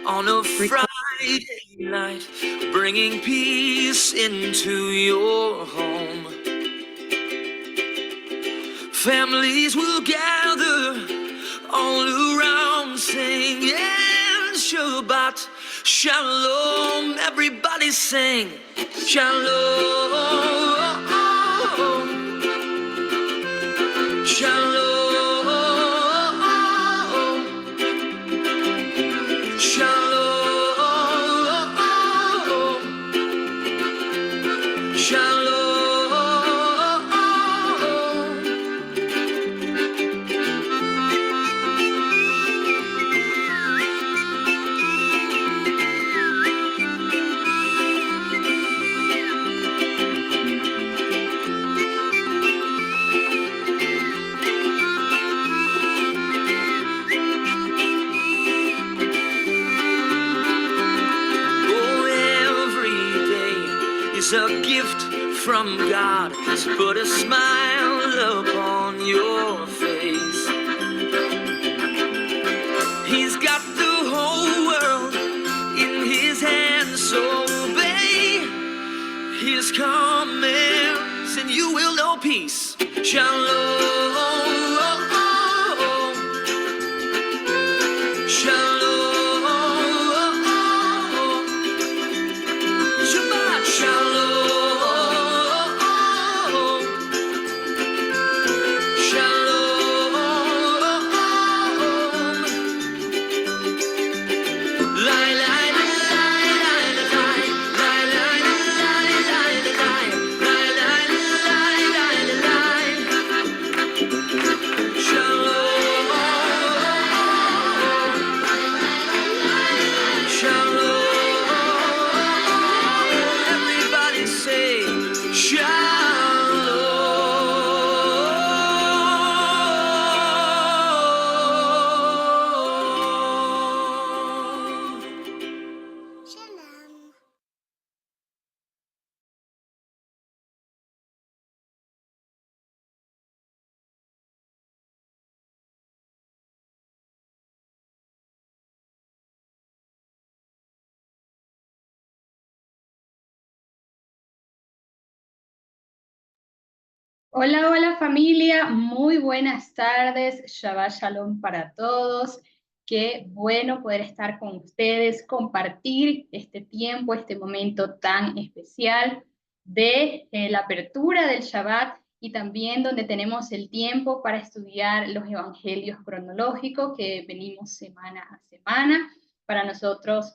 on a Friday night, bringing peace into your home. Families will gather all around singing Shabbat Shalom. Everybody sing Shalom. Shalom. A gift from God has put a smile upon your face. He's got the whole world in his hands, so obey his commands and you will know peace. Shalom. Hola, hola familia, muy buenas tardes, Shabbat Shalom para todos. Qué bueno poder estar con ustedes, compartir este tiempo, este momento tan especial de la apertura del Shabbat y también donde tenemos el tiempo para estudiar los evangelios cronológicos que venimos semana a semana. Para nosotros,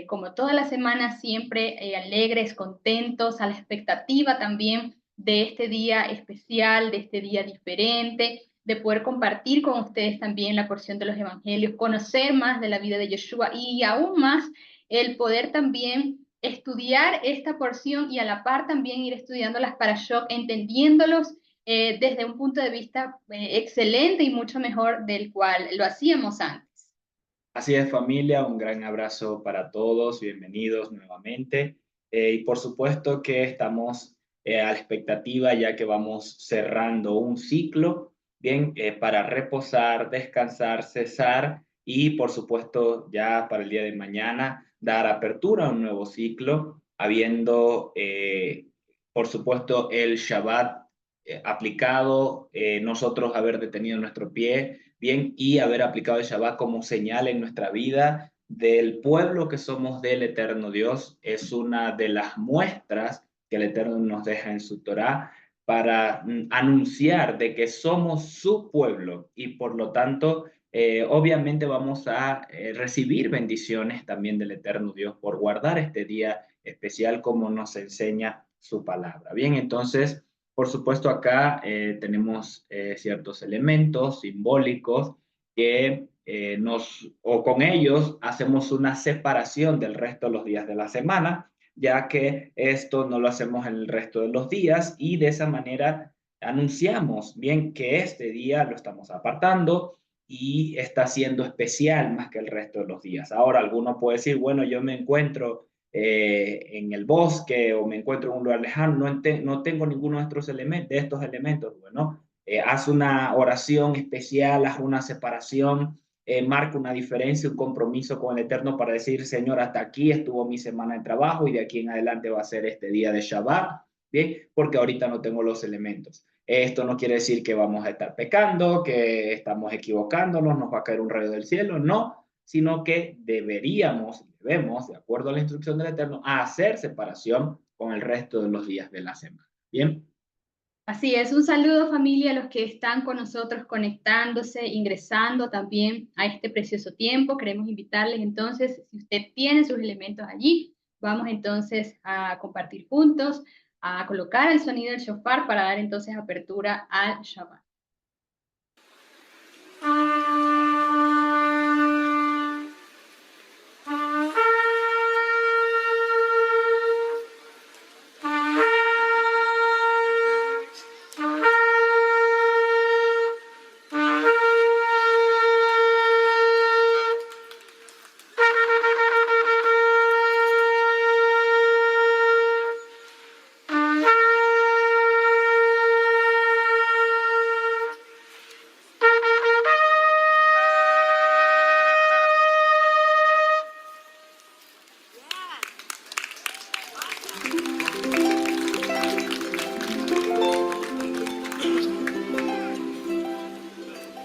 como toda la semana, siempre alegres, contentos, a la expectativa también de este día especial, de este día diferente, de poder compartir con ustedes también la porción de los evangelios, conocer más de la vida de Yeshua y aún más el poder también estudiar esta porción y a la par también ir estudiando las parashot, entendiéndolos desde un punto de vista excelente y mucho mejor del cual lo hacíamos antes. Así es, familia, un gran abrazo para todos, bienvenidos nuevamente. Y por supuesto que estamos a la expectativa ya que vamos cerrando un ciclo, bien, para reposar, descansar, cesar y por supuesto ya para el día de mañana dar apertura a un nuevo ciclo, habiendo por supuesto el Shabbat aplicado, nosotros haber detenido nuestro pie bien, y haber aplicado el Shabbat como señal en nuestra vida del pueblo que somos del eterno Dios. Es una de las muestras que el Eterno nos deja en su Torá para anunciar de que somos su pueblo y por lo tanto obviamente vamos a recibir bendiciones también del eterno Dios por guardar este día especial como nos enseña su palabra. Bien, entonces por supuesto, acá tenemos ciertos elementos simbólicos que o con ellos hacemos una separación del resto de los días de la semana, ya que esto no lo hacemos en el resto de los días y de esa manera anunciamos bien que este día lo estamos apartando y está siendo especial más que el resto de los días. Ahora, alguno puede decir, bueno, yo me encuentro en el bosque o me encuentro en un lugar lejano, no tengo ninguno de estos elementos, bueno, haz una oración especial, haz una separación marca una diferencia, un compromiso con el Eterno para decir, Señor, hasta aquí estuvo mi semana de trabajo y de aquí en adelante va a ser este día de Shabbat, ¿bien? Porque ahorita no tengo los elementos. Esto no quiere decir que vamos a estar pecando, que estamos equivocándonos, nos va a caer un rayo del cielo, no, sino que debemos, de acuerdo a la instrucción del Eterno, hacer separación con el resto de los días de la semana. ¿Bien? Así es, un saludo familia a los que están con nosotros conectándose, ingresando también a este precioso tiempo. Queremos invitarles entonces, si usted tiene sus elementos allí, vamos entonces a compartir juntos, a colocar el sonido del shofar para dar entonces apertura al Shabbat.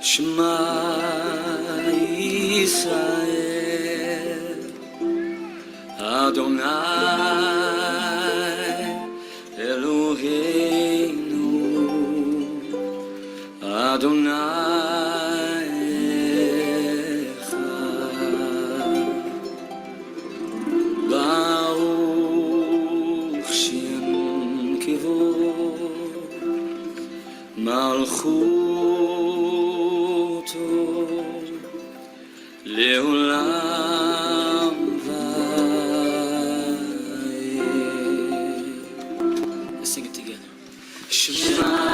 Shema Yisrael, Adonai Eloheinu, Adonai Echad, Baruch Shem Kivod, Malchuto Leolam Vayeh. Let's sing it together. Shema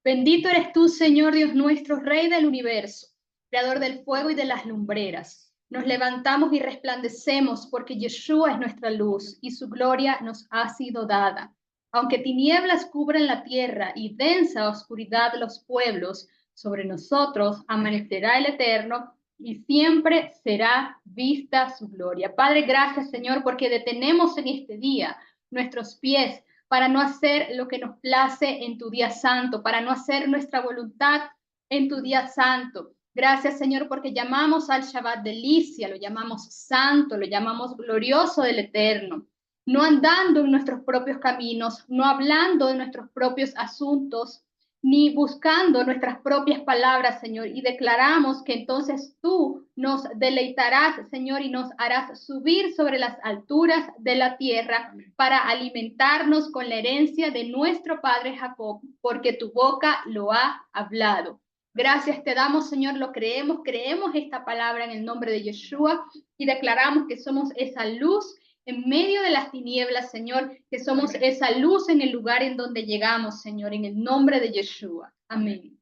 Bendito eres tú, Señor Dios nuestro, Rey del universo, Creador del fuego y de las lumbreras. Nos levantamos y resplandecemos porque Yeshua es nuestra luz y su gloria nos ha sido dada. Aunque tinieblas cubren la tierra y densa oscuridad los pueblos, sobre nosotros amanecerá el Eterno y siempre será vista su gloria. Padre, gracias, Señor, porque detenemos en este día nuestros pies para no hacer lo que nos place en tu día santo, para no hacer nuestra voluntad en tu día santo. Gracias, Señor, porque llamamos al Shabbat delicia, lo llamamos santo, lo llamamos glorioso del Eterno, no andando en nuestros propios caminos, no hablando de nuestros propios asuntos, ni buscando nuestras propias palabras, Señor, y declaramos que entonces tú nos deleitarás, Señor, y nos harás subir sobre las alturas de la tierra para alimentarnos con la herencia de nuestro Padre Jacob, porque tu boca lo ha hablado. Gracias te damos, Señor, lo creemos esta palabra en el nombre de Yeshua y declaramos que somos esa luz en medio de las tinieblas, Señor, que somos esa luz en el lugar en donde llegamos, Señor, en el nombre de Yeshua. Amén.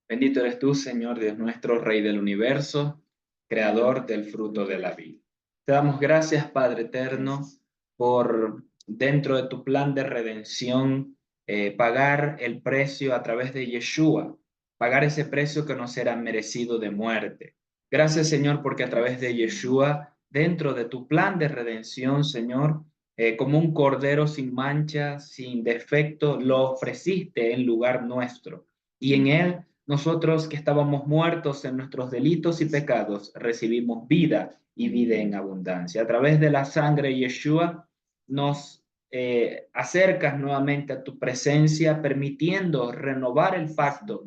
Bendito eres tú, Señor Dios nuestro, Rey del universo, Creador del fruto de la vida. Te damos gracias, Padre eterno, por dentro de tu plan de redención pagar el precio a través de Yeshua, pagar ese precio que nos era merecido de muerte. Gracias, Señor, porque a través de Yeshua, dentro de tu plan de redención, Señor, como un cordero sin mancha, sin defecto, lo ofreciste en lugar nuestro. Y en él, nosotros que estábamos muertos en nuestros delitos y pecados, recibimos vida y vida en abundancia. A través de la sangre de Yeshua, nos acercas nuevamente a tu presencia, permitiendo renovar el pacto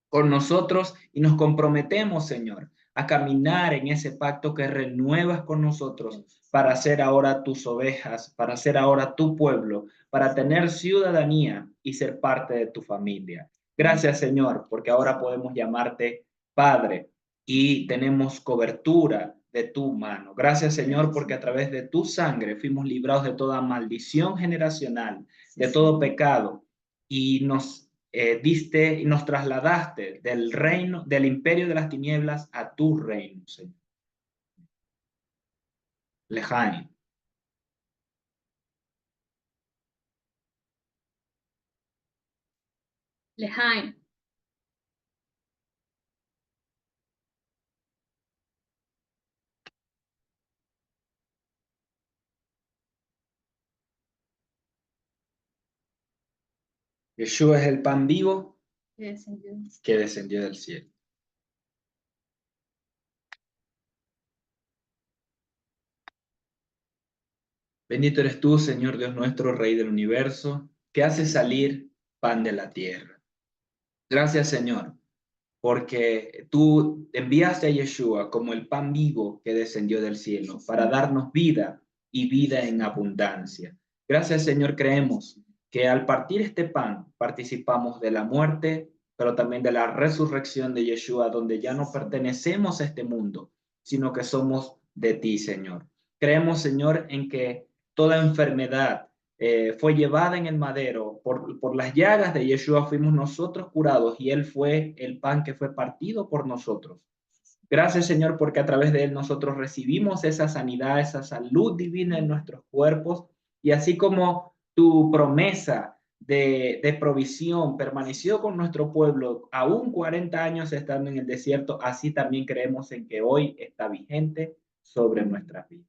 con nosotros y nos comprometemos, Señor, a caminar en ese pacto que renuevas con nosotros para ser ahora tus ovejas, para ser ahora tu pueblo, para tener ciudadanía y ser parte de tu familia. Gracias, Señor, porque ahora podemos llamarte Padre y tenemos cobertura de tu mano. Gracias, Señor, porque a través de tu sangre fuimos librados de toda maldición generacional, de todo pecado y diste y nos trasladaste del reino, del imperio de las tinieblas a tu reino, Señor. Lejaim. Lejaim. Yeshua es el pan vivo Descendió. que descendió del cielo. Bendito eres tú, Señor Dios nuestro, Rey del universo, que hace salir pan de la tierra. Gracias, Señor, porque tú enviaste a Yeshua como el pan vivo que descendió del cielo para darnos vida y vida en abundancia. Gracias, Señor, creemos que al partir este pan participamos de la muerte, pero también de la resurrección de Yeshua, donde ya no pertenecemos a este mundo, sino que somos de ti, Señor. Creemos, Señor, en que toda enfermedad fue llevada en el madero, por las llagas de Yeshua fuimos nosotros curados y Él fue el pan que fue partido por nosotros. Gracias, Señor, porque a través de Él nosotros recibimos esa sanidad, esa salud divina en nuestros cuerpos y así como tu promesa de provisión permaneció con nuestro pueblo aún 40 años estando en el desierto, así también creemos en que hoy está vigente sobre nuestras vidas.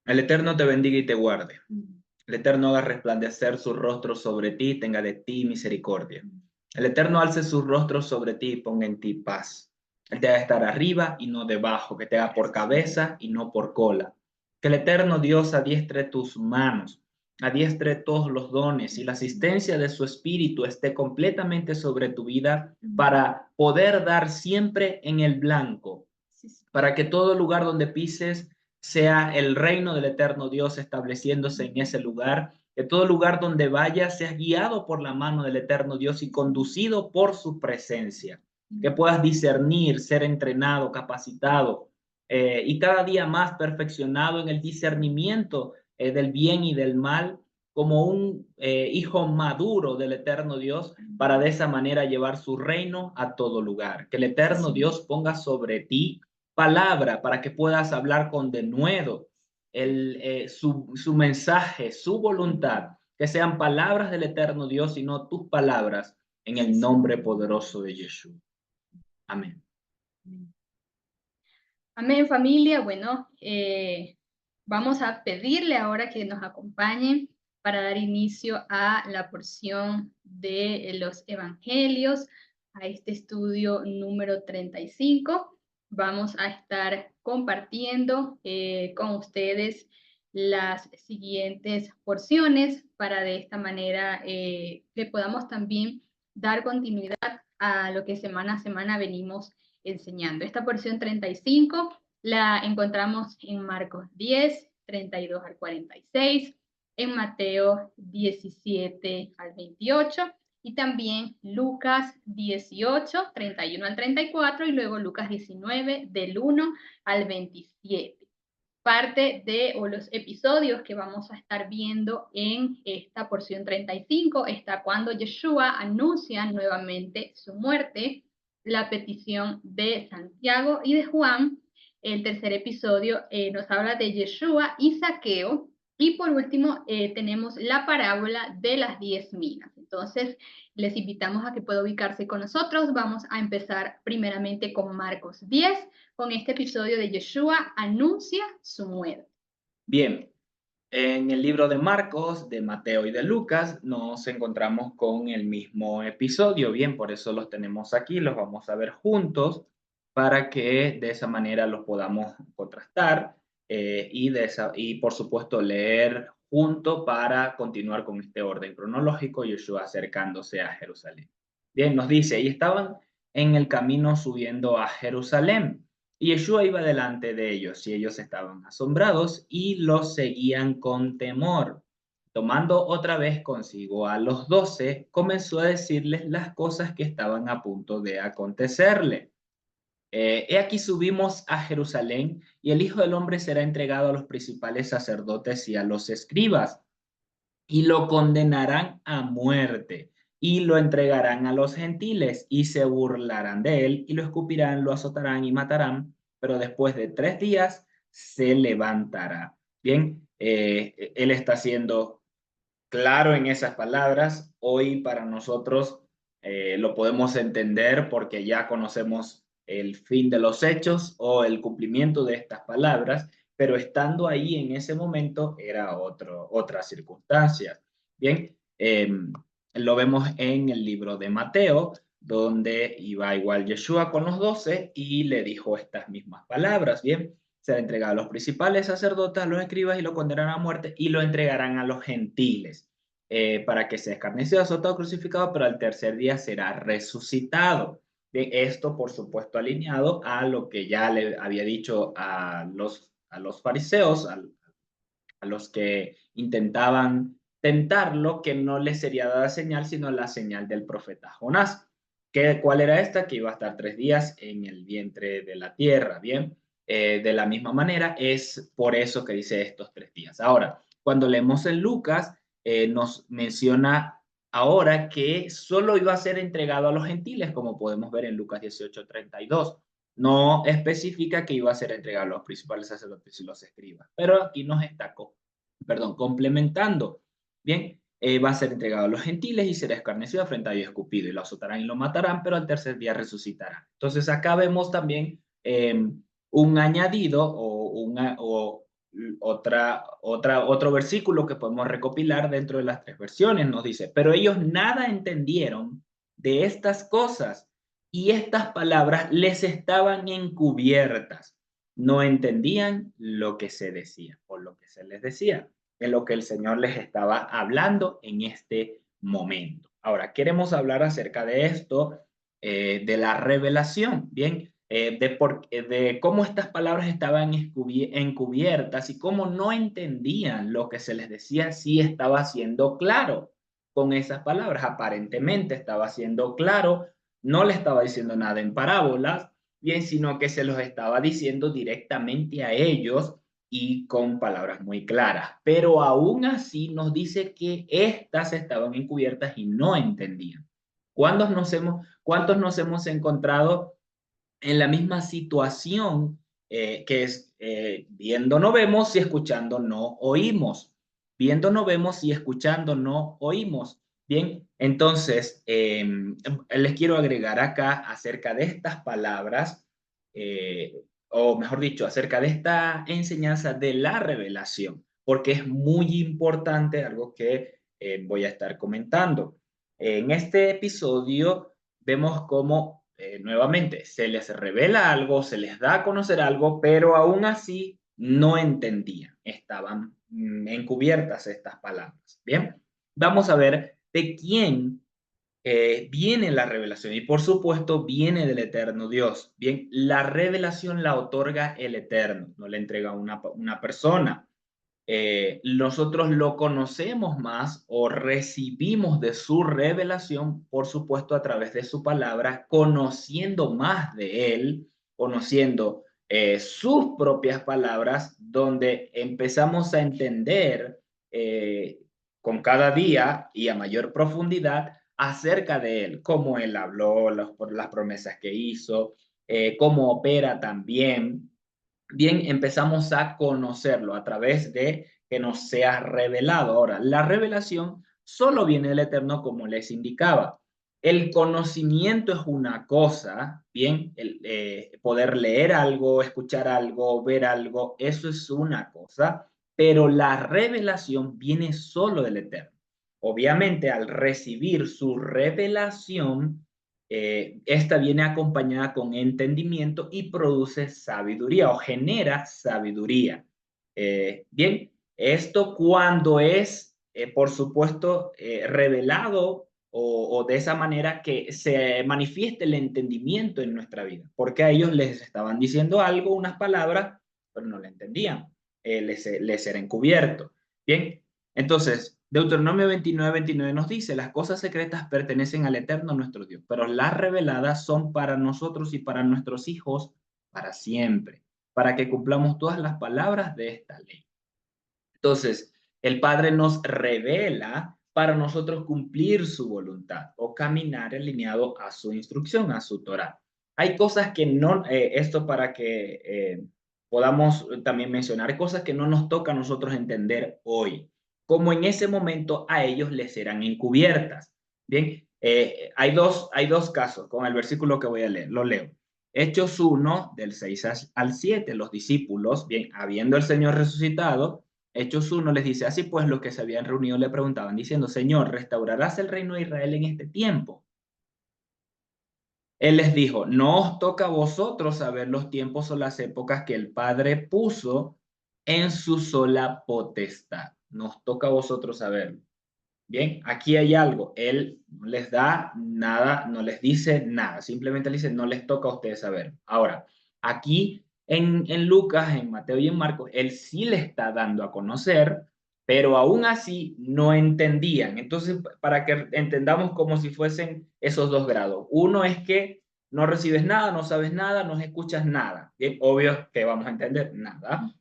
El Eterno te bendiga y te guarde. El Eterno haga resplandecer su rostro sobre ti y tenga de ti misericordia. El Eterno alce su rostro sobre ti y ponga en ti paz. Él te haga estar arriba y no debajo, que te haga por cabeza y no por cola. Que el Eterno Dios adiestre tus manos, adiestre todos los dones y la asistencia de su Espíritu esté completamente sobre tu vida para poder dar siempre en el blanco, para que todo lugar donde pises sea el reino del eterno Dios estableciéndose en ese lugar, que todo lugar donde vayas seas guiado por la mano del eterno Dios y conducido por su presencia, que puedas discernir, ser entrenado, capacitado y cada día más perfeccionado en el discernimiento del bien y del mal, como un hijo maduro del eterno Dios, para de esa manera llevar su reino a todo lugar. Que el eterno Dios ponga sobre ti palabra para que puedas hablar con denuedo su mensaje, su voluntad, que sean palabras del eterno Dios y no tus palabras, en el nombre poderoso de Yeshua. Amén. Amén, familia. Bueno, vamos a pedirle ahora que nos acompañen para dar inicio a la porción de los evangelios, a este estudio número 35. Vamos a estar compartiendo con ustedes las siguientes porciones para de esta manera que podamos también dar continuidad a lo que semana a semana venimos enseñando. Esta porción 35 la encontramos en Marcos 10, 32 al 46, en Mateo 17 al 28 y también Lucas 18, 31 al 34 y luego Lucas 19, del 1 al 27. Parte de o los episodios que vamos a estar viendo en esta porción 35 está cuando Yeshua anuncia nuevamente su muerte, la petición de Santiago y de Juan. El tercer episodio nos habla de Yeshua y Zaqueo. Y por último, tenemos la parábola de las 10 minas. Entonces, les invitamos a que puedan ubicarse con nosotros. Vamos a empezar primeramente con Marcos 10, con este episodio de Yeshua anuncia su muerte. Bien, en el libro de Marcos, de Mateo y de Lucas nos encontramos con el mismo episodio. Bien, por eso los tenemos aquí, los vamos a ver juntos para que de esa manera los podamos contrastar y por supuesto leer junto para continuar con este orden cronológico, Yeshua acercándose a Jerusalén. Bien, nos dice, y estaban en el camino subiendo a Jerusalén. Y Yeshua iba delante de ellos, y ellos estaban asombrados y los seguían con temor. Tomando otra vez consigo a los 12, comenzó a decirles las cosas que estaban a punto de acontecerle. He aquí subimos a Jerusalén, y el Hijo del Hombre será entregado a los principales sacerdotes y a los escribas, y lo condenarán a muerte, y lo entregarán a los gentiles, y se burlarán de él, y lo escupirán, lo azotarán y matarán, pero después de 3 días se levantará. Bien, él está siendo claro en esas palabras. Hoy para nosotros lo podemos entender porque ya conocemos el fin de los hechos o el cumplimiento de estas palabras, pero estando ahí en ese momento era otra circunstancia. Bien, lo vemos en el libro de Mateo, donde iba igual Yeshua con los 12 y le dijo estas mismas palabras. Bien, será entregado a los principales sacerdotes, a los escribas, y lo condenarán a muerte y lo entregarán a los gentiles para que sea escarnecido, azotado, crucificado, pero al tercer día será resucitado. Bien, esto, por supuesto, alineado a lo que ya le había dicho a los fariseos, a los que intentaban tentarlo, que no les sería dada señal, sino la señal del profeta Jonás. ¿Cuál era esta? Que iba a estar 3 días en el vientre de la tierra. Bien, de la misma manera, es por eso que dice estos 3 días. Ahora, cuando leemos en Lucas, nos menciona ahora que solo iba a ser entregado a los gentiles, como podemos ver en Lucas 18:32. No especifica que iba a ser entregado a los principales sacerdotes y los escribas, pero aquí nos está complementando. Bien, va a ser entregado a los gentiles y será escarnecido, afrentado y escupido, y lo azotarán y lo matarán, pero al tercer día resucitará. Entonces acá vemos también un añadido o otro versículo que podemos recopilar dentro de las 3 versiones. Nos dice, pero ellos nada entendieron de estas cosas, y estas palabras les estaban encubiertas. No entendían lo que se decía o lo que se les decía, en lo que el Señor les estaba hablando en este momento. Ahora, queremos hablar acerca de esto, de la revelación, ¿bien? De cómo estas palabras estaban encubiertas y cómo no entendían lo que se les decía. Sí estaba siendo claro con esas palabras, aparentemente estaba siendo claro, no le estaba diciendo nada en parábolas, bien, sino que se los estaba diciendo directamente a ellos y con palabras muy claras. Pero aún así nos dice que estas estaban encubiertas y no entendían. ¿Cuántos nos hemos encontrado en la misma situación que es viendo no vemos y escuchando no oímos? Viendo no vemos y escuchando no oímos. Bien, entonces les quiero agregar acá acerca de estas palabras, o mejor dicho, acerca de esta enseñanza de la revelación, porque es muy importante, algo que voy a estar comentando. En este episodio vemos cómo nuevamente se les revela algo, se les da a conocer algo, pero aún así no entendían, estaban encubiertas estas palabras. Bien, vamos a ver de quién viene la revelación, y por supuesto viene del eterno Dios. Bien, la revelación la otorga el Eterno, no la entrega una persona. nosotros lo conocemos más o recibimos de su revelación, por supuesto, a través de su palabra, conociendo más de él, conociendo sus propias palabras, donde empezamos a entender con cada día y a mayor profundidad acerca de él, cómo él habló, las promesas que hizo, cómo opera también. Bien, empezamos a conocerlo a través de que nos sea revelado. Ahora, la revelación solo viene del Eterno, como les indicaba. El conocimiento es una cosa, bien, poder leer algo, escuchar algo, ver algo, eso es una cosa, pero la revelación viene solo del Eterno. Obviamente, al recibir su revelación, esta viene acompañada con entendimiento y produce sabiduría o genera sabiduría. Bien, esto cuando es, por supuesto, revelado o de esa manera que se manifieste el entendimiento en nuestra vida, porque a ellos les estaban diciendo algo, unas palabras, pero no le entendían, les era encubierto. Bien, entonces, Deuteronomio 29:29 nos dice, las cosas secretas pertenecen al Eterno nuestro Dios, pero las reveladas son para nosotros y para nuestros hijos para siempre, para que cumplamos todas las palabras de esta ley. Entonces, el Padre nos revela para nosotros cumplir su voluntad o caminar alineado a su instrucción, a su Torah. Hay cosas que no, esto para que podamos también mencionar, cosas que no nos toca a nosotros entender hoy, como en ese momento a ellos les serán encubiertas. Bien, hay dos casos con el versículo que voy a leer, lo leo. Hechos 1, del 6 al 7, los discípulos, bien, habiendo el Señor resucitado, Hechos 1 les dice, así pues los que se habían reunido le preguntaban diciendo, Señor, ¿restaurarás el reino de Israel en este tiempo? Él les dijo, no os toca a vosotros saber los tiempos o las épocas que el Padre puso en su sola potestad. Nos toca a vosotros saberlo. Bien, aquí hay algo. Él no les da nada, no les dice nada. Simplemente les dice, no les toca a ustedes saber. Ahora, aquí en Lucas, en Mateo y en Marcos, él sí le está dando a conocer, pero aún así no entendían. Entonces, para que entendamos como si fuesen esos dos grados. Uno es que no recibes nada, no sabes nada, no escuchas nada. Bien, obvio que vamos a entender nada,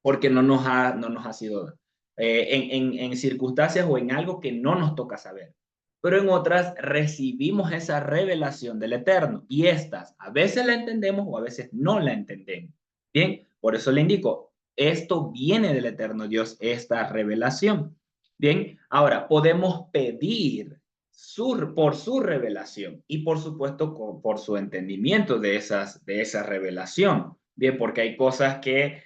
porque no nos ha sido en circunstancias o en algo que no nos toca saber. Pero en otras recibimos esa revelación del Eterno y estas a veces la entendemos o a veces no la entendemos. Bien, por eso le indico, esto viene del Eterno Dios, esta revelación. Bien, ahora podemos pedir por su revelación y por supuesto por su entendimiento de esa revelación. Bien, porque hay cosas que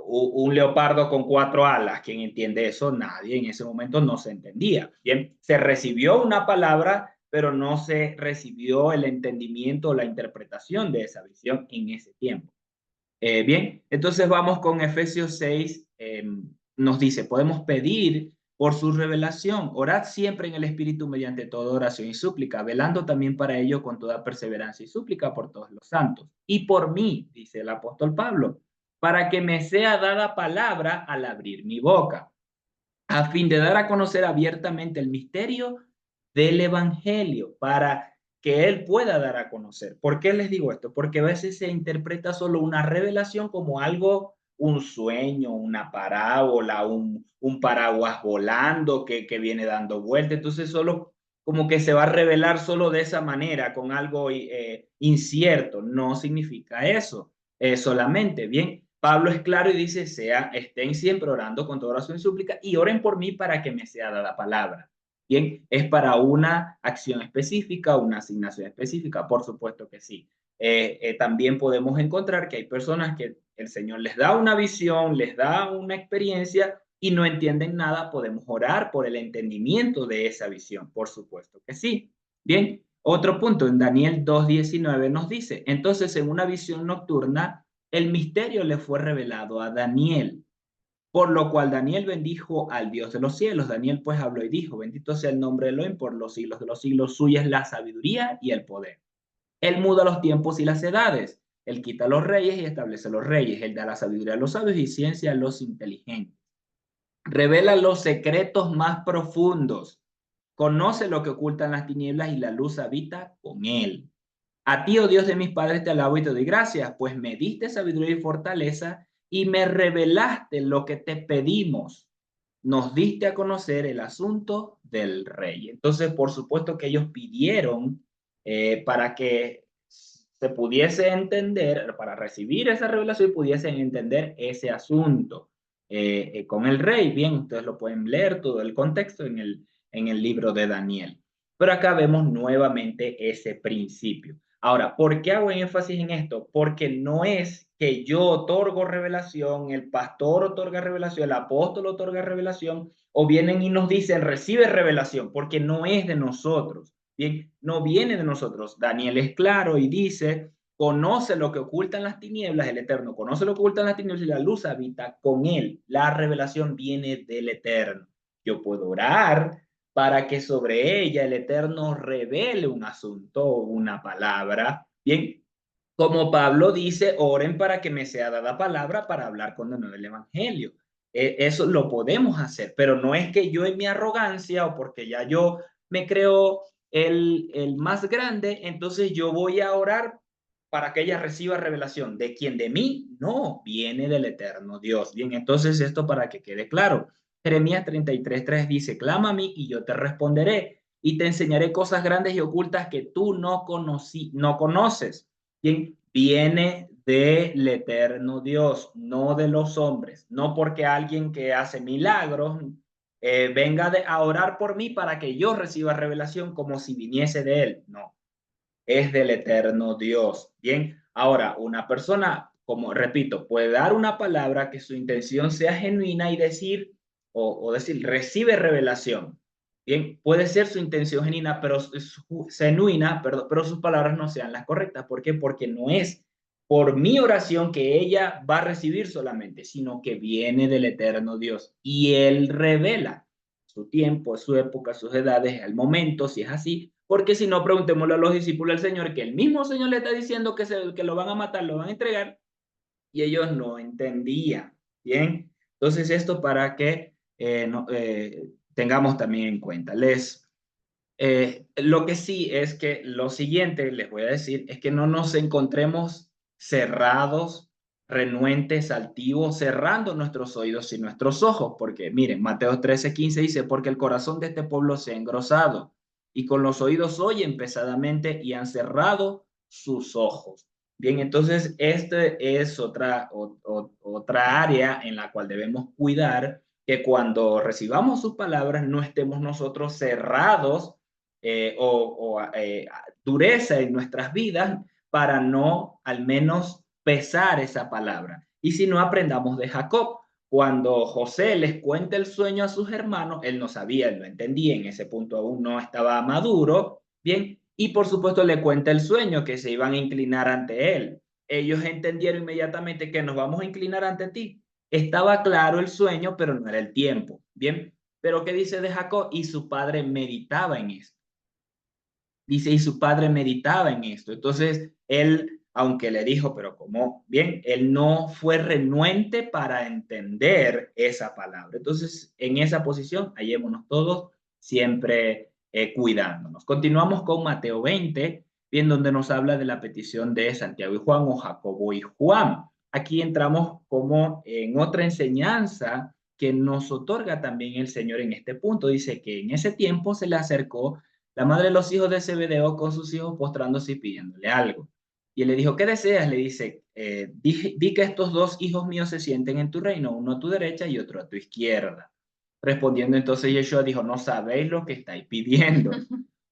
un leopardo con 4 alas, ¿quién entiende eso? Nadie, en ese momento no se entendía. Bien, se recibió una palabra, pero no se recibió el entendimiento o la interpretación de esa visión en ese tiempo. Bien, entonces vamos con Efesios 6, nos dice, podemos pedir por su revelación, orad siempre en el Espíritu mediante toda oración y súplica, velando también para ello con toda perseverancia y súplica por todos los santos. Y por mí, dice el apóstol Pablo, para que me sea dada palabra al abrir mi boca, a fin de dar a conocer abiertamente el misterio del Evangelio, para que él pueda dar a conocer. ¿Por qué les digo esto? Porque a veces se interpreta solo una revelación como algo, un sueño, una parábola, un paraguas volando que viene dando vuelta. Entonces solo como que se va a revelar solo de esa manera, con algo incierto. No significa eso solamente. Bien, Pablo es claro y dice, estén siempre orando con toda oración y súplica y oren por mí para que me sea dada palabra. Bien, es para una acción específica, una asignación específica, por supuesto que sí. También podemos encontrar que hay personas que el Señor les da una visión, les da una experiencia y no entienden nada. Podemos orar por el entendimiento de esa visión, por supuesto que sí. Bien, otro punto, en Daniel 2:19 nos dice, entonces en una visión nocturna, el misterio le fue revelado a Daniel. Por lo cual Daniel bendijo al Dios de los cielos. Daniel pues habló y dijo, bendito sea el nombre de Elohim por los siglos de los siglos, suya es la sabiduría y el poder. Él muda los tiempos y las edades. Él quita a los reyes y establece a los reyes. Él da la sabiduría a los sabios y ciencia a los inteligentes. Revela los secretos más profundos. Conoce lo que ocultan las tinieblas y la luz habita con él. A ti, oh Dios de mis padres, te alabo y te doy gracias, pues me diste sabiduría y fortaleza y me revelaste lo que te pedimos. Nos diste a conocer el asunto del rey. Entonces, por supuesto que ellos pidieron para que se pudiese entender, para recibir esa revelación y pudiesen entender ese asunto con el rey. Bien, ustedes lo pueden leer todo el contexto en el libro de Daniel. Pero acá vemos nuevamente ese principio. Ahora, ¿por qué hago énfasis en esto? Porque no es que yo otorgo revelación, el pastor otorga revelación, el apóstol otorga revelación, o vienen y nos dicen, recibe revelación, porque no es de nosotros. Bien, no viene de nosotros. Daniel es claro y dice, conoce lo que ocultan las tinieblas, el Eterno conoce lo que ocultan las tinieblas y la luz habita con él. La revelación viene del Eterno. Yo puedo orar para que sobre ella el Eterno revele un asunto o una palabra. Bien, como Pablo dice, oren para que me sea dada palabra para hablar con de nuevo el Evangelio. Eso lo podemos hacer, pero no es que yo en mi arrogancia o porque ya yo me creo el más grande, entonces yo voy a orar para que ella reciba revelación. ¿De quién? De mí, no, viene del eterno Dios. Bien, entonces esto para que quede claro. Jeremías 33:3 dice, clama a mí y yo te responderé y te enseñaré cosas grandes y ocultas que tú no conoces. Bien, viene del eterno Dios, no de los hombres, no porque alguien que hace milagros venga a orar por mí para que yo reciba revelación como si viniese de él, no, es del eterno Dios. Bien, ahora una persona, como repito, puede dar una palabra que su intención sea genuina y decir, o decir, recibe revelación. Bien, puede ser su intención genuina, pero sus palabras no sean las correctas. ¿Por qué? Porque no es por mi oración que ella va a recibir solamente, sino que viene del eterno Dios y él revela su tiempo, su época, sus edades, el momento, si es así, porque si no, preguntémosle a los discípulos del Señor, que el mismo Señor le está diciendo que lo van a matar, lo van a entregar, y ellos no entendían. Bien, entonces esto para que tengamos también en cuenta. Lo que sí es que lo siguiente, les voy a decir, es que no nos encontremos cerrados, renuentes, altivos, cerrando nuestros oídos y nuestros ojos, porque miren, Mateo 13:15 dice, porque el corazón de este pueblo se ha engrosado y con los oídos oyen pesadamente y han cerrado sus ojos. Bien, entonces este es otra área en la cual debemos cuidar que cuando recibamos sus palabras no estemos nosotros cerrados dureza en nuestras vidas para no al menos pesar esa palabra. Y si no, aprendamos de Jacob. Cuando José les cuenta el sueño a sus hermanos, él no sabía, él no entendía, en ese punto aún no estaba maduro, bien, y por supuesto le cuenta el sueño, que se iban a inclinar ante él. Ellos entendieron inmediatamente que nos vamos a inclinar ante ti. Estaba claro el sueño, pero no era el tiempo, bien. Pero ¿qué dice de Jacob? Y su padre meditaba en esto. Dice, y su padre meditaba en esto. Entonces, él, aunque le dijo, pero como, bien, él no fue renuente para entender esa palabra. Entonces, en esa posición, hallémonos todos siempre cuidándonos. Continuamos con Mateo 20, bien, donde nos habla de la petición de Santiago y Juan o Jacobo y Juan. Aquí entramos como en otra enseñanza que nos otorga también el Señor en este punto. Dice que en ese tiempo se le acercó la madre de los hijos de Zebedeo con sus hijos postrándose y pidiéndole algo. Y él le dijo, ¿qué deseas? Le dice, di que estos dos hijos míos se sienten en tu reino, uno a tu derecha y otro a tu izquierda. Respondiendo entonces Yeshua dijo, no sabéis lo que estáis pidiendo.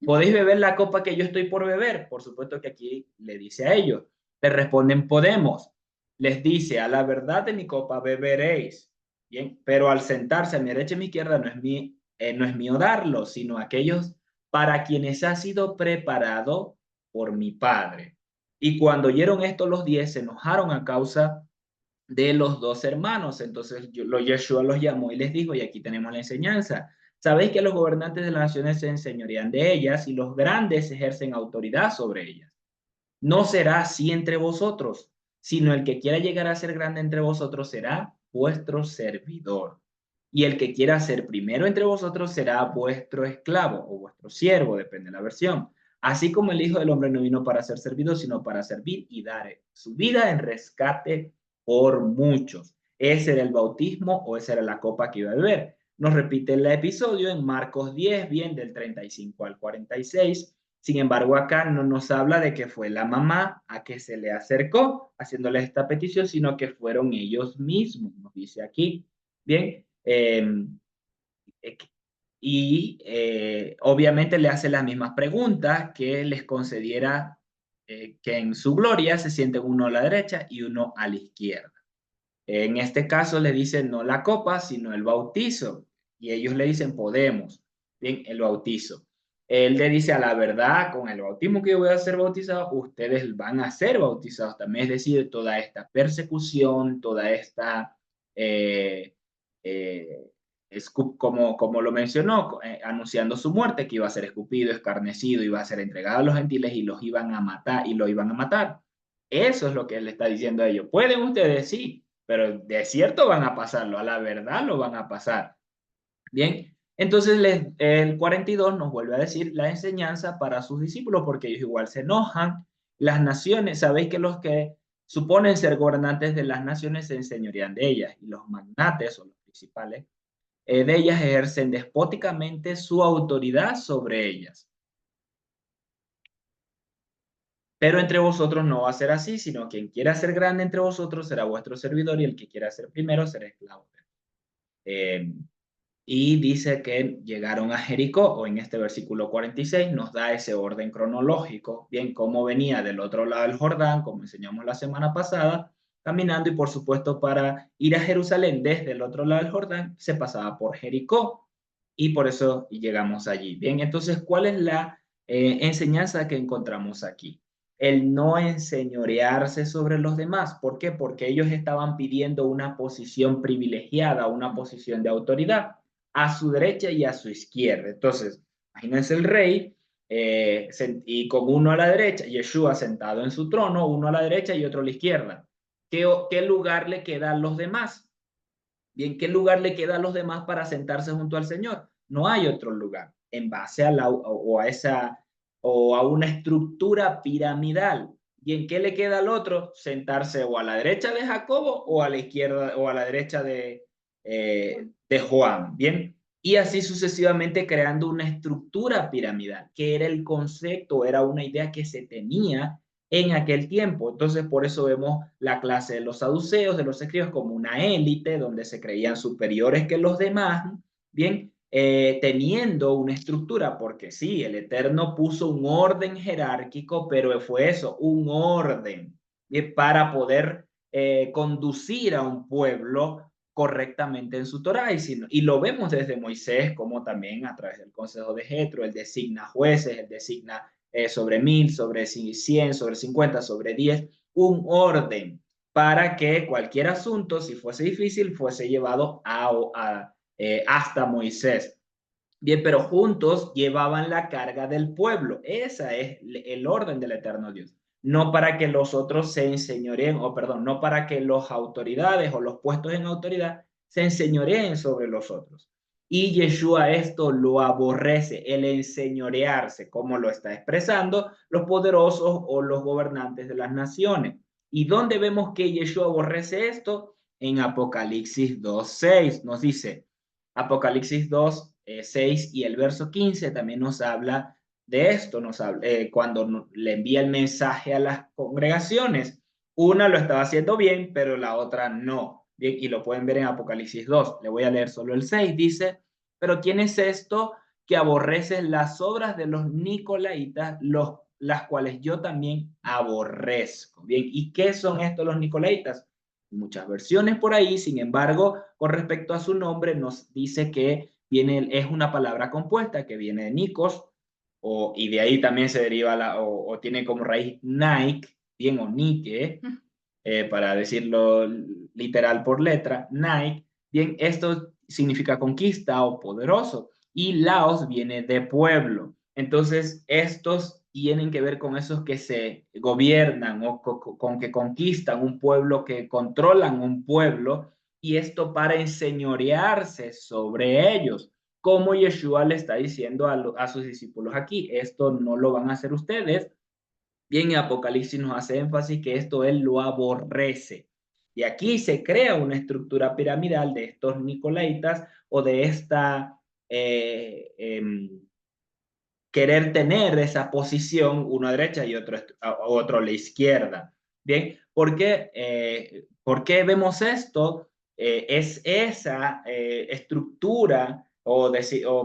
¿Podéis beber la copa que yo estoy por beber? Por supuesto que aquí le dice a ellos. Le responden, podemos. Les dice, a la verdad de mi copa beberéis. Bien, pero al sentarse a mi derecha y a mi izquierda no es mío darlo, sino aquellos para quienes ha sido preparado por mi Padre. Y cuando oyeron esto los 10 se enojaron a causa de los dos hermanos. Entonces Yeshua los llamó y les dijo, y aquí tenemos la enseñanza, sabéis que los gobernantes de las naciones se enseñorean de ellas y los grandes ejercen autoridad sobre ellas. No será así entre vosotros, sino el que quiera llegar a ser grande entre vosotros será vuestro servidor. Y el que quiera ser primero entre vosotros será vuestro esclavo o vuestro siervo, depende de la versión. Así como el Hijo del Hombre no vino para ser servido, sino para servir y dar su vida en rescate por muchos. Ese era el bautismo o esa era la copa que iba a beber. Nos repite el episodio en Marcos 10, bien del 35 al 46. Sin embargo, acá no nos habla de que fue la mamá a que se le acercó haciéndole esta petición, sino que fueron ellos mismos, nos dice aquí. Bien, y obviamente le hace las mismas preguntas que les concediera que en su gloria se sienten uno a la derecha y uno a la izquierda. En este caso le dicen no la copa, sino el bautizo. Y ellos le dicen podemos. Bien, el bautizo. Él le dice a la verdad, con el bautismo que yo voy a ser bautizado, ustedes van a ser bautizados también. Es decir, toda esta persecución, toda esta, eh, como lo mencionó, anunciando su muerte, que iba a ser escupido, escarnecido, iba a ser entregado a los gentiles y los iban a matar y lo iban a matar. Eso es lo que él le está diciendo a ellos. ¿Pueden ustedes? Sí, pero de cierto van a pasarlo, a la verdad lo van a pasar. Bien, entonces el 42 nos vuelve a decir la enseñanza para sus discípulos, porque ellos igual se enojan. Las naciones, sabéis que los que suponen ser gobernantes de las naciones se enseñorean de ellas, y los magnates o los principales de ellas ejercen despóticamente su autoridad sobre ellas. Pero entre vosotros no va a ser así, sino quien quiera ser grande entre vosotros será vuestro servidor y el que quiera ser primero será esclavo. Y dice que llegaron a Jericó, o en este versículo 46 nos da ese orden cronológico, bien, cómo venía del otro lado del Jordán, como enseñamos la semana pasada, caminando y por supuesto para ir a Jerusalén desde el otro lado del Jordán se pasaba por Jericó y por eso llegamos allí. Bien, entonces, ¿cuál es la enseñanza que encontramos aquí? El no enseñorearse sobre los demás. ¿Por qué? Porque ellos estaban pidiendo una posición privilegiada, una posición de autoridad a su derecha y a su izquierda. Entonces, imagínense el rey y con uno a la derecha, Yeshua sentado en su trono, uno a la derecha y otro a la izquierda. ¿Qué lugar le queda a los demás? Bien, ¿qué lugar le queda a los demás para sentarse junto al Señor? No hay otro lugar en base a una estructura piramidal. ¿Y en qué le queda al otro? Sentarse o a la derecha de Jacobo o a la izquierda o a la derecha de Juan. Bien, y así sucesivamente creando una estructura piramidal, que era el concepto, era una idea que se tenía en aquel tiempo. Entonces, por eso vemos la clase de los saduceos, de los escribas, como una élite donde se creían superiores que los demás, bien, teniendo una estructura, porque sí, el Eterno puso un orden jerárquico, pero fue eso, un orden, para poder conducir a un pueblo correctamente en su Torah. Y lo vemos desde Moisés, como también a través del consejo de Jetro, él designa jueces, él designa sobre 1000, sobre 100, sobre 50, sobre 10, un orden para que cualquier asunto, si fuese difícil, fuese llevado hasta Moisés. Bien, pero juntos llevaban la carga del pueblo. Ese es el orden del eterno Dios. No para que los otros se enseñoreen, o perdón, no para que las autoridades o los puestos en autoridad se enseñoreen sobre los otros. Y Yeshua esto lo aborrece, el enseñorearse, como lo está expresando los poderosos o los gobernantes de las naciones. ¿Y dónde vemos que Yeshua aborrece esto? En Apocalipsis 2:6 nos dice, Apocalipsis 2:6 y el verso 15 también nos habla de esto, cuando le envía el mensaje a las congregaciones. Una lo estaba haciendo bien, pero la otra no. Bien, y lo pueden ver en Apocalipsis 2. Le voy a leer solo el 6. Dice, pero ¿quién es esto que aborrece las obras de los nicolaitas, las cuales yo también aborrezco? Bien, ¿y qué son estos los nicolaitas? Muchas versiones por ahí, sin embargo, con respecto a su nombre, nos dice que es una palabra compuesta que viene de Nikos, y de ahí también se deriva o tiene como raíz Nike, bien, o Nike, para decirlo literal por letra, Nike, bien, esto significa conquista o poderoso, y Laos viene de pueblo. Entonces, estos tienen que ver con esos que se gobiernan o con que conquistan un pueblo, que controlan un pueblo, y esto para enseñorearse sobre ellos. Como Yeshua le está diciendo a sus discípulos aquí, esto no lo van a hacer ustedes. Bien, en Apocalipsis nos hace énfasis que esto él lo aborrece. Y aquí se crea una estructura piramidal de estos nicolaitas o de esta querer tener esa posición, uno a derecha y otro a la izquierda. Bien, ¿por qué vemos esto? Es esa estructura, o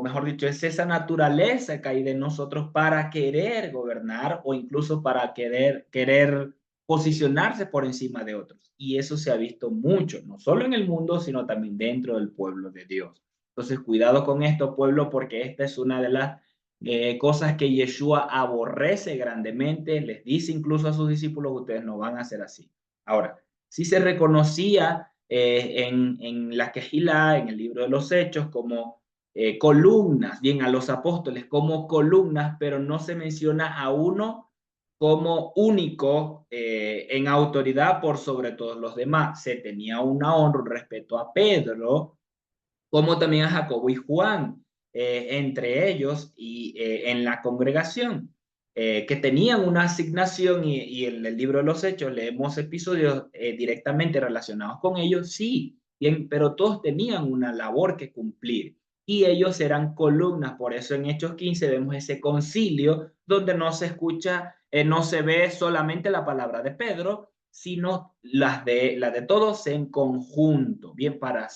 mejor dicho, es esa naturaleza que hay de nosotros para querer gobernar o incluso para querer posicionarse por encima de otros. Y eso se ha visto mucho, no solo en el mundo, sino también dentro del pueblo de Dios. Entonces, cuidado con esto, pueblo, porque esta es una de las cosas que Yeshua aborrece grandemente. Les dice incluso a sus discípulos, ustedes no van a ser así. Ahora, sí se reconocía en la Quejilá, en el libro de los Hechos, como columnas, bien, a los apóstoles como columnas, pero no se menciona a uno como único en autoridad por sobre todos los demás. Se tenía una honra, un respeto a Pedro, como también a Jacobo y Juan, entre ellos y en la congregación, que tenían una asignación, y en el libro de los Hechos leemos episodios directamente relacionados con ellos, sí, bien, pero todos tenían una labor que cumplir y ellos eran columnas. Por eso en Hechos 15 vemos ese concilio donde no se escucha, no se ve solamente la palabra de Pedro, sino las de todos en conjunto, bien, para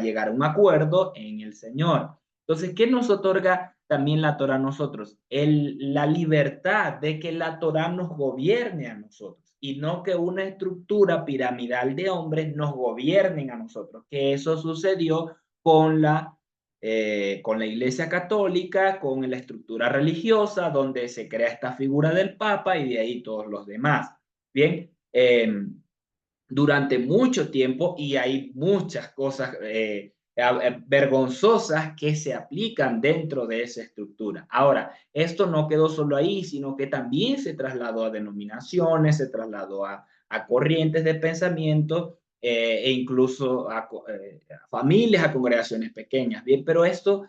llegar a un acuerdo en el Señor. Entonces, ¿qué nos otorga también la Torah a nosotros? La libertad de que la Torah nos gobierne a nosotros y no que una estructura piramidal de hombres nos gobiernen a nosotros, que eso sucedió con la Iglesia Católica, con la estructura religiosa, donde se crea esta figura del Papa y de ahí todos los demás. Bien, durante mucho tiempo, y hay muchas cosas vergonzosas que se aplican dentro de esa estructura. Ahora, esto no quedó solo ahí, sino que también se trasladó a denominaciones, se trasladó a corrientes de pensamiento e incluso a familias, a congregaciones pequeñas. Bien, pero esto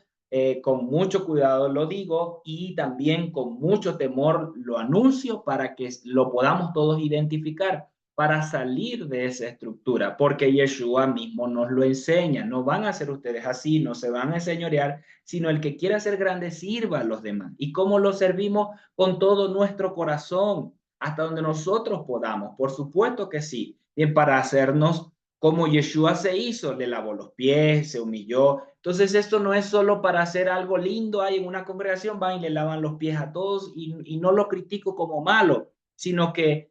con mucho cuidado lo digo y también con mucho temor lo anuncio para que lo podamos todos identificar, para salir de esa estructura, porque Yeshua mismo nos lo enseña. No van a ser ustedes así, no se van a enseñorear, sino el que quiera ser grande sirva a los demás. ¿Y cómo lo servimos? Con todo nuestro corazón, hasta donde nosotros podamos. Por supuesto que sí. Bien, para hacernos como Yeshua se hizo, le lavó los pies, se humilló. Entonces esto no es solo para hacer algo lindo ahí en una congregación, van y le lavan los pies a todos, y no lo critico como malo, sino que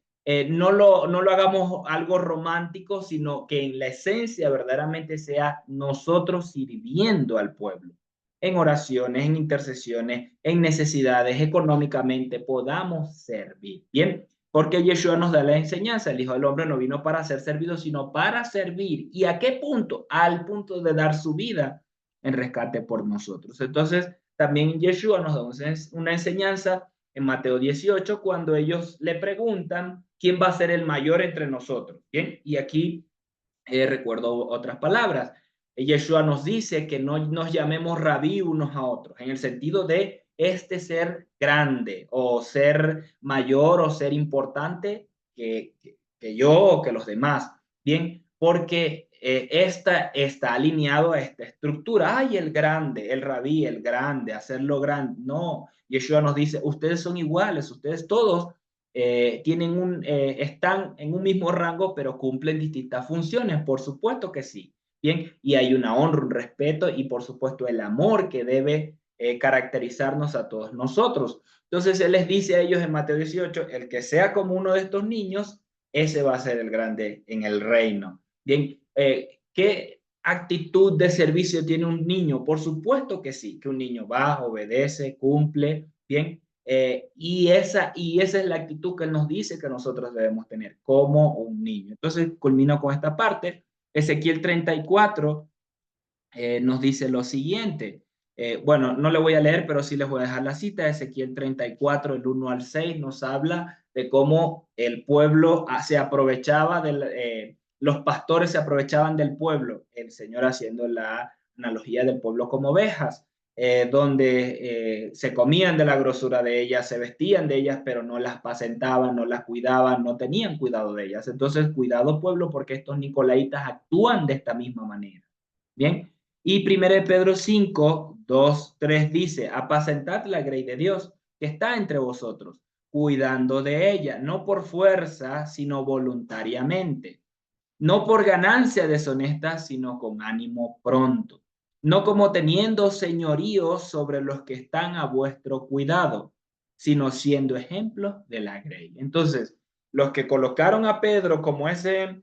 no lo hagamos algo romántico, sino que en la esencia verdaderamente sea nosotros sirviendo al pueblo, en oraciones, en intercesiones, en necesidades, económicamente, podamos servir. Bien, porque Yeshua nos da la enseñanza, el Hijo del Hombre no vino para ser servido, sino para servir. ¿Y a qué punto? Al punto de dar su vida en rescate por nosotros. Entonces, también Yeshua nos da una enseñanza en Mateo 18, cuando ellos le preguntan quién va a ser el mayor entre nosotros. Bien, y aquí recuerdo otras palabras. Yeshua nos dice que no nos llamemos rabí unos a otros, en el sentido de ser grande o ser mayor o ser importante que yo o que los demás. Bien, porque esta está alineado a esta estructura. Ay, el grande, el rabí, el grande, hacerlo grande. No, Yeshua nos dice, ustedes son iguales, ustedes todos están en un mismo rango, pero cumplen distintas funciones. Por supuesto que sí. Bien, y hay una honra, un respeto y por supuesto el amor que debe caracterizarnos a todos nosotros. Entonces Él les dice a ellos en Mateo 18, el que sea como uno de estos niños, ese va a ser el grande en el reino. Bien, ¿qué actitud de servicio tiene un niño? Por supuesto que sí, que un niño va, obedece, cumple, bien. Y esa es la actitud que Él nos dice que nosotros debemos tener como un niño. Entonces, culmino con esta parte. Ezequiel 34 nos dice lo siguiente. Bueno, no le voy a leer, pero sí les voy a dejar la cita. Ezequiel 34, el 1 al 6, nos habla de cómo el pueblo se aprovechaba los pastores se aprovechaban del pueblo, el Señor haciendo la analogía del pueblo como ovejas, donde se comían de la grosura de ellas, se vestían de ellas, pero no las apacentaban, no las cuidaban, no tenían cuidado de ellas. Entonces, cuidado pueblo, porque estos nicolaitas actúan de esta misma manera. Bien, y 1 Pedro 5, 2, 3 dice, apacentad la grey de Dios que está entre vosotros, cuidando de ella, no por fuerza, sino voluntariamente, no por ganancia deshonesta, sino con ánimo pronto, no como teniendo señorío sobre los que están a vuestro cuidado, sino siendo ejemplos de la grey. Entonces, los que colocaron a Pedro como ese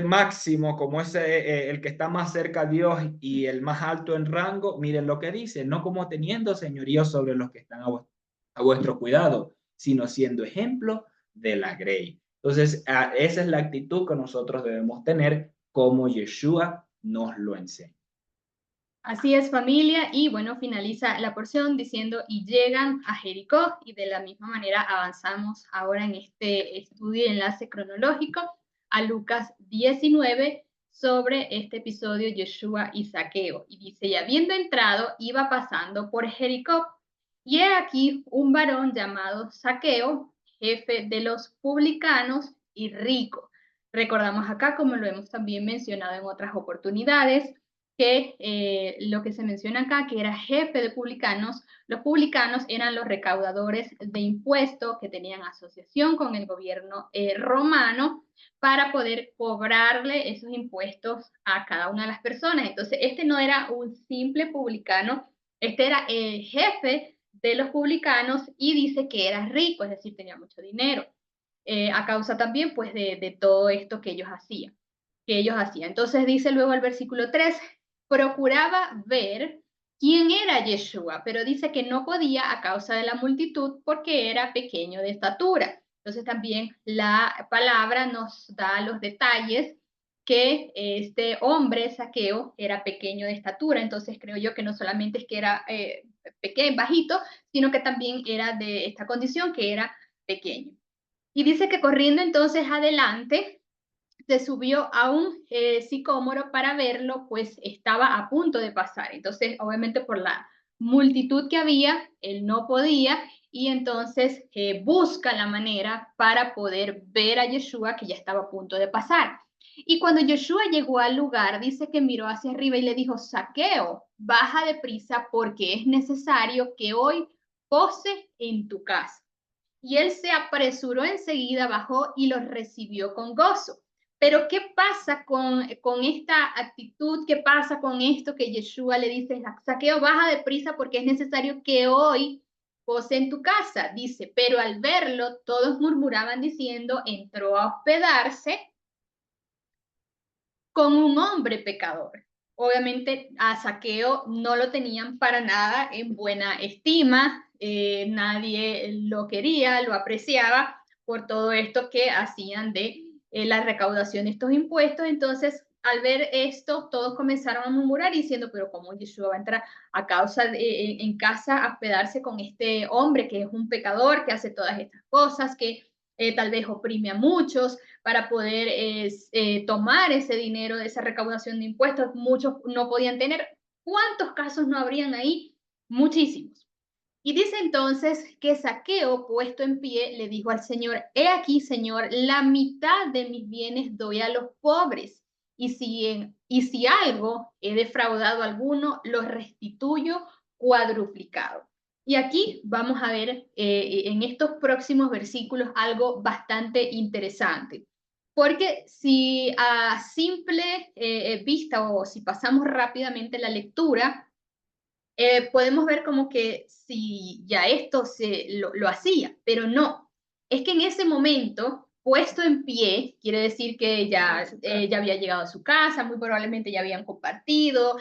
máximo, como ese el que está más cerca a Dios y el más alto en rango, miren lo que dice, no como teniendo señorío sobre los que están a vuestro cuidado, sino siendo ejemplo de la grey. Entonces, esa es la actitud que nosotros debemos tener como Yeshua nos lo enseña. Así es, familia, y bueno, finaliza la porción diciendo, y llegan a Jericó, y de la misma manera avanzamos ahora en este estudio y enlace cronológico a Lucas 19 sobre este episodio Yeshua y Zaqueo. Y dice, y habiendo entrado, iba pasando por Jericó, y he aquí un varón llamado Zaqueo, jefe de los publicanos y rico. Recordamos acá, como lo hemos también mencionado en otras oportunidades, que lo que se menciona acá, que era jefe de publicanos, los publicanos eran los recaudadores de impuestos que tenían asociación con el gobierno romano para poder cobrarle esos impuestos a cada una de las personas. Entonces, este no era un simple publicano, este era el jefe de los publicanos y dice que era rico, es decir, tenía mucho dinero, a causa también pues de todo esto que ellos hacían. Entonces dice luego el versículo 3, procuraba ver quién era Yeshua, pero dice que no podía a causa de la multitud porque era pequeño de estatura. Entonces también la palabra nos da los detalles que este hombre, Zaqueo, era pequeño de estatura. Entonces creo yo que no solamente es que era pequeño, bajito, sino que también era de esta condición que era pequeño. Y dice que corriendo entonces adelante, se subió a un sicómoro para verlo, pues estaba a punto de pasar. Entonces, obviamente por la multitud que había, él no podía y entonces busca la manera para poder ver a Yeshua que ya estaba a punto de pasar. Y cuando Yeshua llegó al lugar, dice que miró hacia arriba y le dijo, Zaqueo, baja deprisa porque es necesario que hoy pose en tu casa. Y él se apresuró enseguida, bajó y los recibió con gozo. Pero ¿qué pasa con esta actitud? ¿Qué pasa con esto que Yeshua le dice, Zaqueo, baja deprisa porque es necesario que hoy pose en tu casa? Dice, pero al verlo, todos murmuraban diciendo, entró a hospedarse con un hombre pecador. Obviamente a Zaqueo no lo tenían para nada en buena estima, nadie lo quería, lo apreciaba por todo esto que hacían de la recaudación de estos impuestos. Entonces, al ver esto, todos comenzaron a murmurar diciendo, pero ¿cómo Yeshua va a entrar a causa en casa a hospedarse con este hombre que es un pecador, que hace todas estas cosas, que tal vez oprime a muchos para poder tomar ese dinero de esa recaudación de impuestos? Muchos no podían tener. ¿Cuántos casos no habrían ahí? Muchísimos. Y dice entonces que Zaqueo, puesto en pie, le dijo al Señor, he aquí, Señor, la mitad de mis bienes doy a los pobres, y si algo he defraudado a alguno, lo restituyo cuadruplicado. Y aquí vamos a ver en estos próximos versículos algo bastante interesante. Porque si a simple vista o si pasamos rápidamente la lectura, podemos ver como que si ya esto lo hacía, pero no. Es que en ese momento, puesto en pie, quiere decir que ya había llegado a su casa, muy probablemente ya habían compartido,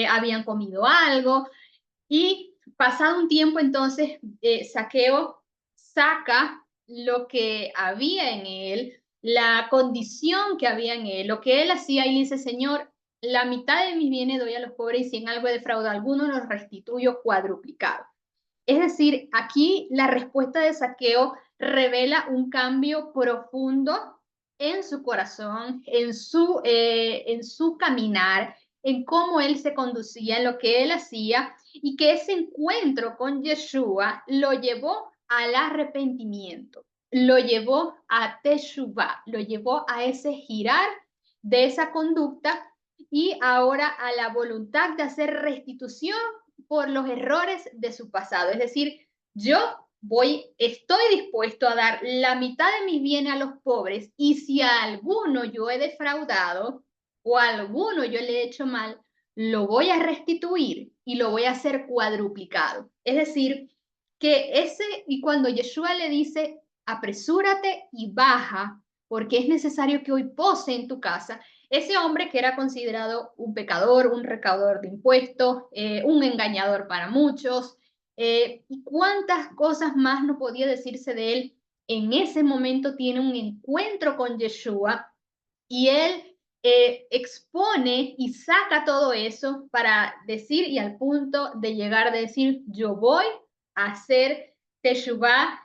habían comido algo, y pasado un tiempo, entonces, Zaqueo saca lo que había en él, la condición que había en él, lo que él hacía, y dice, Señor, la mitad de mis bienes doy a los pobres y si en algo he defraudado a alguno, los restituyo cuadruplicado. Es decir, aquí la respuesta de Zaqueo revela un cambio profundo en su corazón, en su caminar, en cómo él se conducía, en lo que él hacía, y que ese encuentro con Yeshua lo llevó al arrepentimiento, lo llevó a Teshuvah, lo llevó a ese girar de esa conducta y ahora a la voluntad de hacer restitución por los errores de su pasado. Es decir, estoy dispuesto a dar la mitad de mis bienes a los pobres y si a alguno yo he defraudado o a alguno yo le he hecho mal, lo voy a restituir y lo voy a hacer cuadruplicado. Es decir, y cuando Yeshua le dice, apresúrate y baja, porque es necesario que hoy pose en tu casa, ese hombre que era considerado un pecador, un recaudador de impuestos, un engañador para muchos, y cuántas cosas más no podía decirse de él, en ese momento tiene un encuentro con Yeshua y él expone y saca todo eso para decir y al punto de llegar a decir, yo voy a hacer Teshuvah,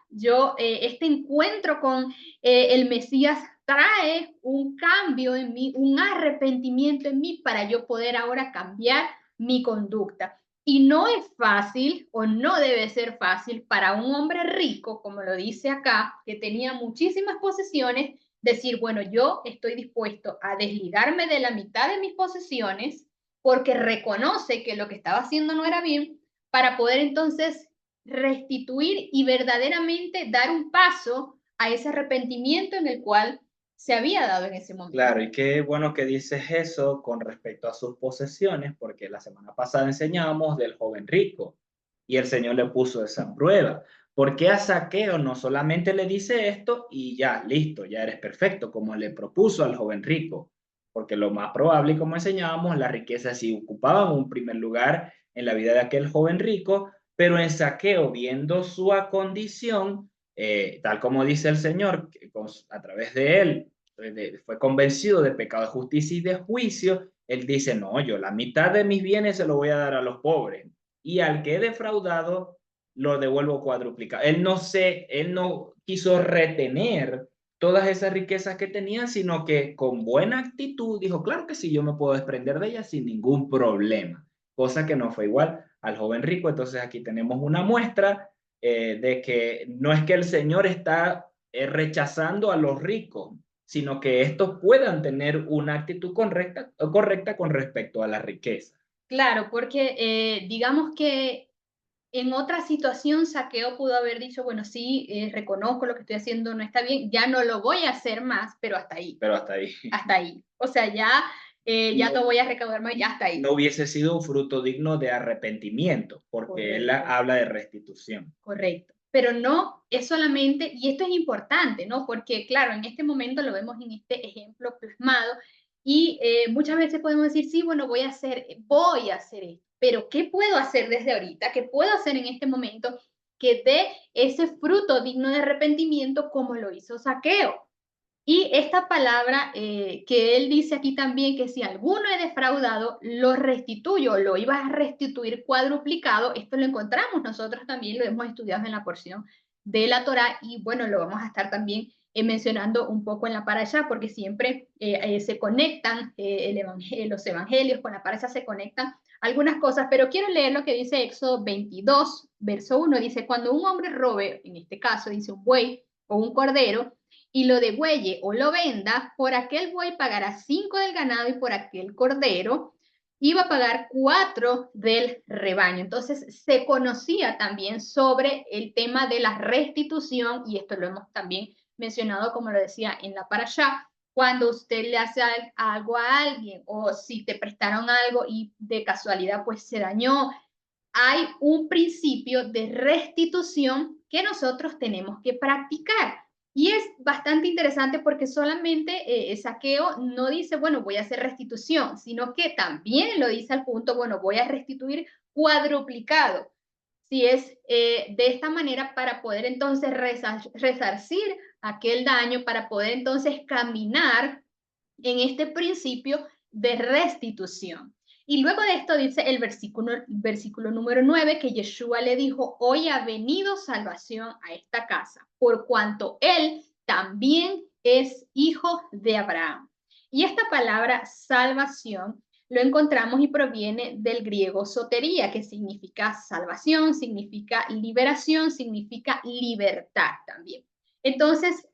este encuentro con el Mesías trae un cambio en mí, un arrepentimiento en mí para yo poder ahora cambiar mi conducta. Y no es fácil o no debe ser fácil para un hombre rico, como lo dice acá, que tenía muchísimas posesiones, decir, bueno, yo estoy dispuesto a desligarme de la mitad de mis posesiones porque reconoce que lo que estaba haciendo no era bien para poder entonces restituir y verdaderamente dar un paso a ese arrepentimiento en el cual se había dado en ese momento. Claro, y qué bueno que dices eso con respecto a sus posesiones, porque la semana pasada enseñábamos del joven rico y el Señor le puso esa prueba. Porque a Zaqueo no solamente le dice esto y ya, listo, ya eres perfecto, como le propuso al joven rico? Porque lo más probable, como enseñábamos, la riqueza sí ocupaba un primer lugar en la vida de aquel joven rico, pero en Zaqueo, viendo su condición, tal como dice el Señor, a través de él, fue convencido de pecado, de justicia y de juicio, él dice, no, yo la mitad de mis bienes se lo voy a dar a los pobres y al que he defraudado lo devuelvo cuadruplicado. Él no quiso retener todas esas riquezas que tenía, sino que con buena actitud dijo, claro que sí, yo me puedo desprender de ellas sin ningún problema, cosa que no fue igual al joven rico. Entonces aquí tenemos una muestra de que no es que el Señor está rechazando a los ricos, sino que estos puedan tener una actitud correcta con respecto a la riqueza. Claro, porque digamos que en otra situación Zaqueo pudo haber dicho, bueno, sí, reconozco lo que estoy haciendo no está bien, ya no lo voy a hacer más, pero hasta ahí. Pero hasta ahí. Hasta ahí. O sea, ya no voy a recaudar más, ya hasta ahí. No hubiese sido un fruto digno de arrepentimiento, porque correcto, él habla de restitución. Correcto. Pero no es solamente, y esto es importante, ¿no? Porque, claro, en este momento lo vemos en este ejemplo plasmado, y muchas veces podemos decir, sí, bueno, voy a hacer esto, pero ¿qué puedo hacer desde ahorita? ¿Qué puedo hacer en este momento que dé ese fruto digno de arrepentimiento como lo hizo Zaqueo? Y esta palabra que él dice aquí también, que si alguno he defraudado, lo restituyo, lo iba a restituir cuadruplicado. Esto lo encontramos nosotros también, lo hemos estudiado en la porción de la Torá y bueno, lo vamos a estar también mencionando un poco en la parasha, porque siempre se conectan los evangelios con la parasha, se conectan algunas cosas, pero quiero leer lo que dice Éxodo 22, verso 1, dice, cuando un hombre robe, en este caso dice un buey o un cordero, y lo degüelle o lo venda, por aquel buey pagará 5 del ganado y por aquel cordero iba a pagar 4 del rebaño. Entonces se conocía también sobre el tema de la restitución y esto lo hemos también mencionado, como lo decía en la parashá, cuando usted le hace algo a alguien o si te prestaron algo y de casualidad pues se dañó, hay un principio de restitución que nosotros tenemos que practicar. Y es bastante interesante porque solamente Zaqueo no dice, bueno, voy a hacer restitución, sino que también lo dice al punto, bueno, voy a restituir cuadruplicado. Si es de esta manera para poder entonces resarcir aquel daño, para poder entonces caminar en este principio de restitución. Y luego de esto dice el versículo número 9, que Yeshua le dijo, hoy ha venido salvación a esta casa, por cuanto él también es hijo de Abraham. Y esta palabra salvación lo encontramos y proviene del griego sotería, que significa salvación, significa liberación, significa libertad también. Entonces,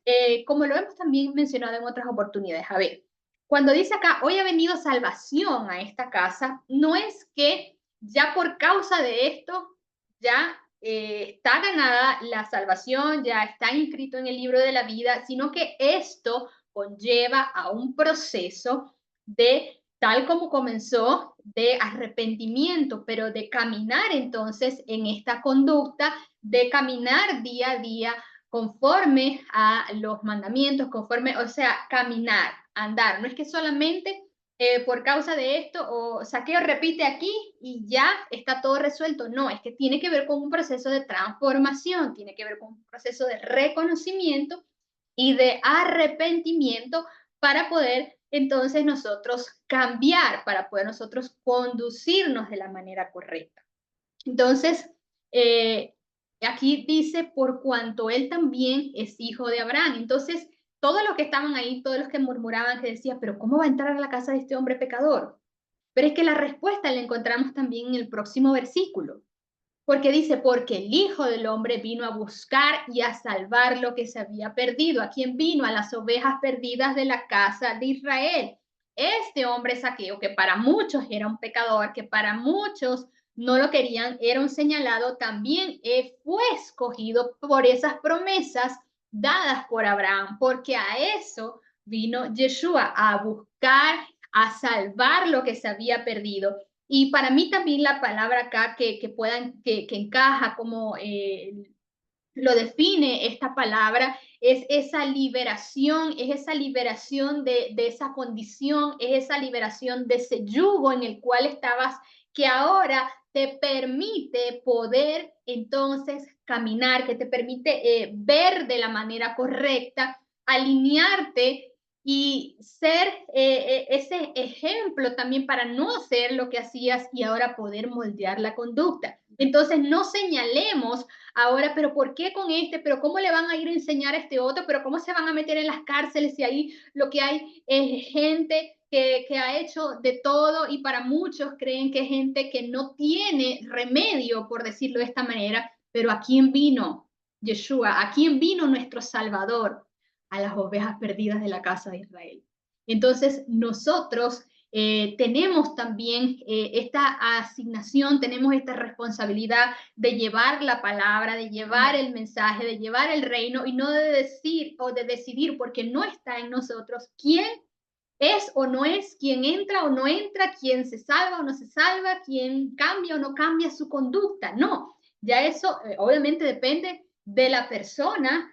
como lo hemos también mencionado en otras oportunidades, a ver, cuando dice acá, hoy ha venido salvación a esta casa, no es que ya por causa de esto ya está ganada la salvación, ya está inscrito en el libro de la vida, sino que esto conlleva a un proceso de, tal como comenzó, de arrepentimiento, pero de caminar entonces en esta conducta, de caminar día a día conforme a los mandamientos, conforme, o sea, caminar, andar. No es que solamente por causa de esto o Zaqueo repite aquí y ya está todo resuelto. No, es que tiene que ver con un proceso de transformación, tiene que ver con un proceso de reconocimiento y de arrepentimiento para poder entonces nosotros cambiar, para poder nosotros conducirnos de la manera correcta. Entonces, aquí dice, por cuanto él también es hijo de Abraham. Entonces, todos los que estaban ahí, todos los que murmuraban, que decían, pero ¿cómo va a entrar a la casa de este hombre pecador? Pero es que la respuesta la encontramos también en el próximo versículo, porque dice, porque el Hijo del Hombre vino a buscar y a salvar lo que se había perdido. ¿A quién vino? A las ovejas perdidas de la casa de Israel. Este hombre Zaqueo, que para muchos era un pecador, que para muchos no lo querían, era un señalado, también fue escogido por esas promesas dadas por Abraham, porque a eso vino Yeshua, a buscar, a salvar lo que se había perdido. Y para mí también la palabra acá que encaja como lo define esta palabra es esa liberación de esa condición, es esa liberación de ese yugo en el cual estabas, que ahora te permite poder entonces caminar, que te permite ver de la manera correcta, alinearte y ser ese ejemplo también para no hacer lo que hacías y ahora poder moldear la conducta. Entonces no señalemos ahora, pero ¿por qué con este? ¿Pero cómo le van a ir a enseñar a este otro? ¿Pero cómo se van a meter en las cárceles si ahí lo que hay es gente que ha hecho de todo y para muchos creen que es gente que no tiene remedio, por decirlo de esta manera? Pero ¿a quién vino Yeshua? ¿A quién vino nuestro Salvador? A las ovejas perdidas de la casa de Israel. Entonces nosotros tenemos también esta asignación, tenemos esta responsabilidad de llevar la palabra, de llevar el mensaje, de llevar el reino y no de decir o de decidir, porque no está en nosotros quién es o no es, quién entra o no entra, quién se salva o no se salva, quién cambia o no cambia su conducta. No, ya eso obviamente depende de la persona,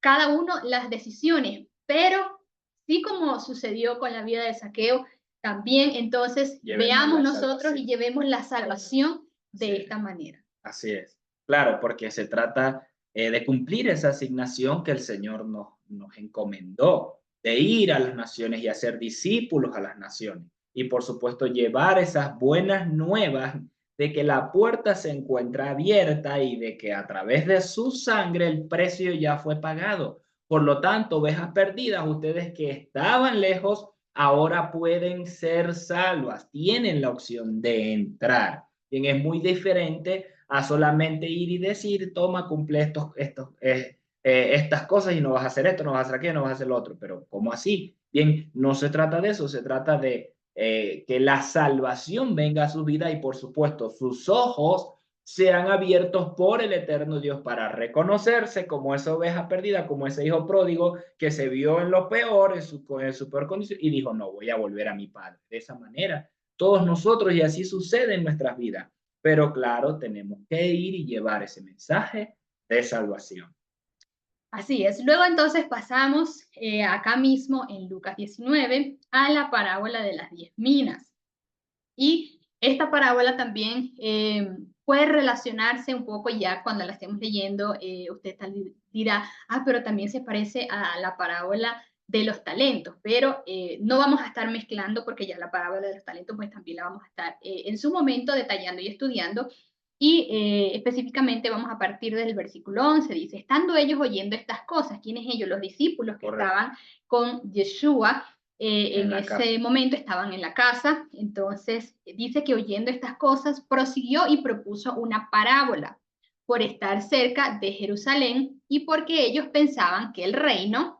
cada uno las decisiones, pero sí como sucedió con la vida de Zaqueo, también entonces veamos nosotros y llevemos la salvación de esta manera. Así es. Claro, porque se trata de cumplir esa asignación que el Señor nos encomendó, de ir a las naciones y hacer discípulos a las naciones. Y por supuesto llevar esas buenas nuevas de que la puerta se encuentra abierta y de que a través de su sangre el precio ya fue pagado. Por lo tanto, ovejas perdidas, ustedes que estaban lejos, ahora pueden ser salvas, tienen la opción de entrar. Bien, es muy diferente a solamente ir y decir, toma, cumple estas cosas y no vas a hacer esto, no vas a hacer aquello, no vas a hacer lo otro. Pero ¿cómo así? Bien, no se trata de eso, se trata de que la salvación venga a su vida y por supuesto sus ojos sean abiertos por el eterno Dios para reconocerse como esa oveja perdida, como ese hijo pródigo que se vio en lo peor, en su peor condición y dijo, no, voy a volver a mi padre. De esa manera, todos nosotros y así sucede en nuestras vidas. Pero claro, tenemos que ir y llevar ese mensaje de salvación. Así es. Luego entonces pasamos acá mismo en Lucas 19 a la parábola de las 10 minas. Y esta parábola también puede relacionarse un poco ya cuando la estemos leyendo. Usted tal dirá, pero también se parece a la parábola de los talentos, pero no vamos a estar mezclando porque ya la parábola de los talentos pues también la vamos a estar en su momento detallando y estudiando. Y específicamente vamos a partir del versículo 11, dice, estando ellos oyendo estas cosas, ¿quiénes ellos? Los discípulos que Correcto. estaban con Yeshua en ese casa. momento, estaban en la casa. Entonces dice que oyendo estas cosas, prosiguió y propuso una parábola por estar cerca de Jerusalén y porque ellos pensaban que el reino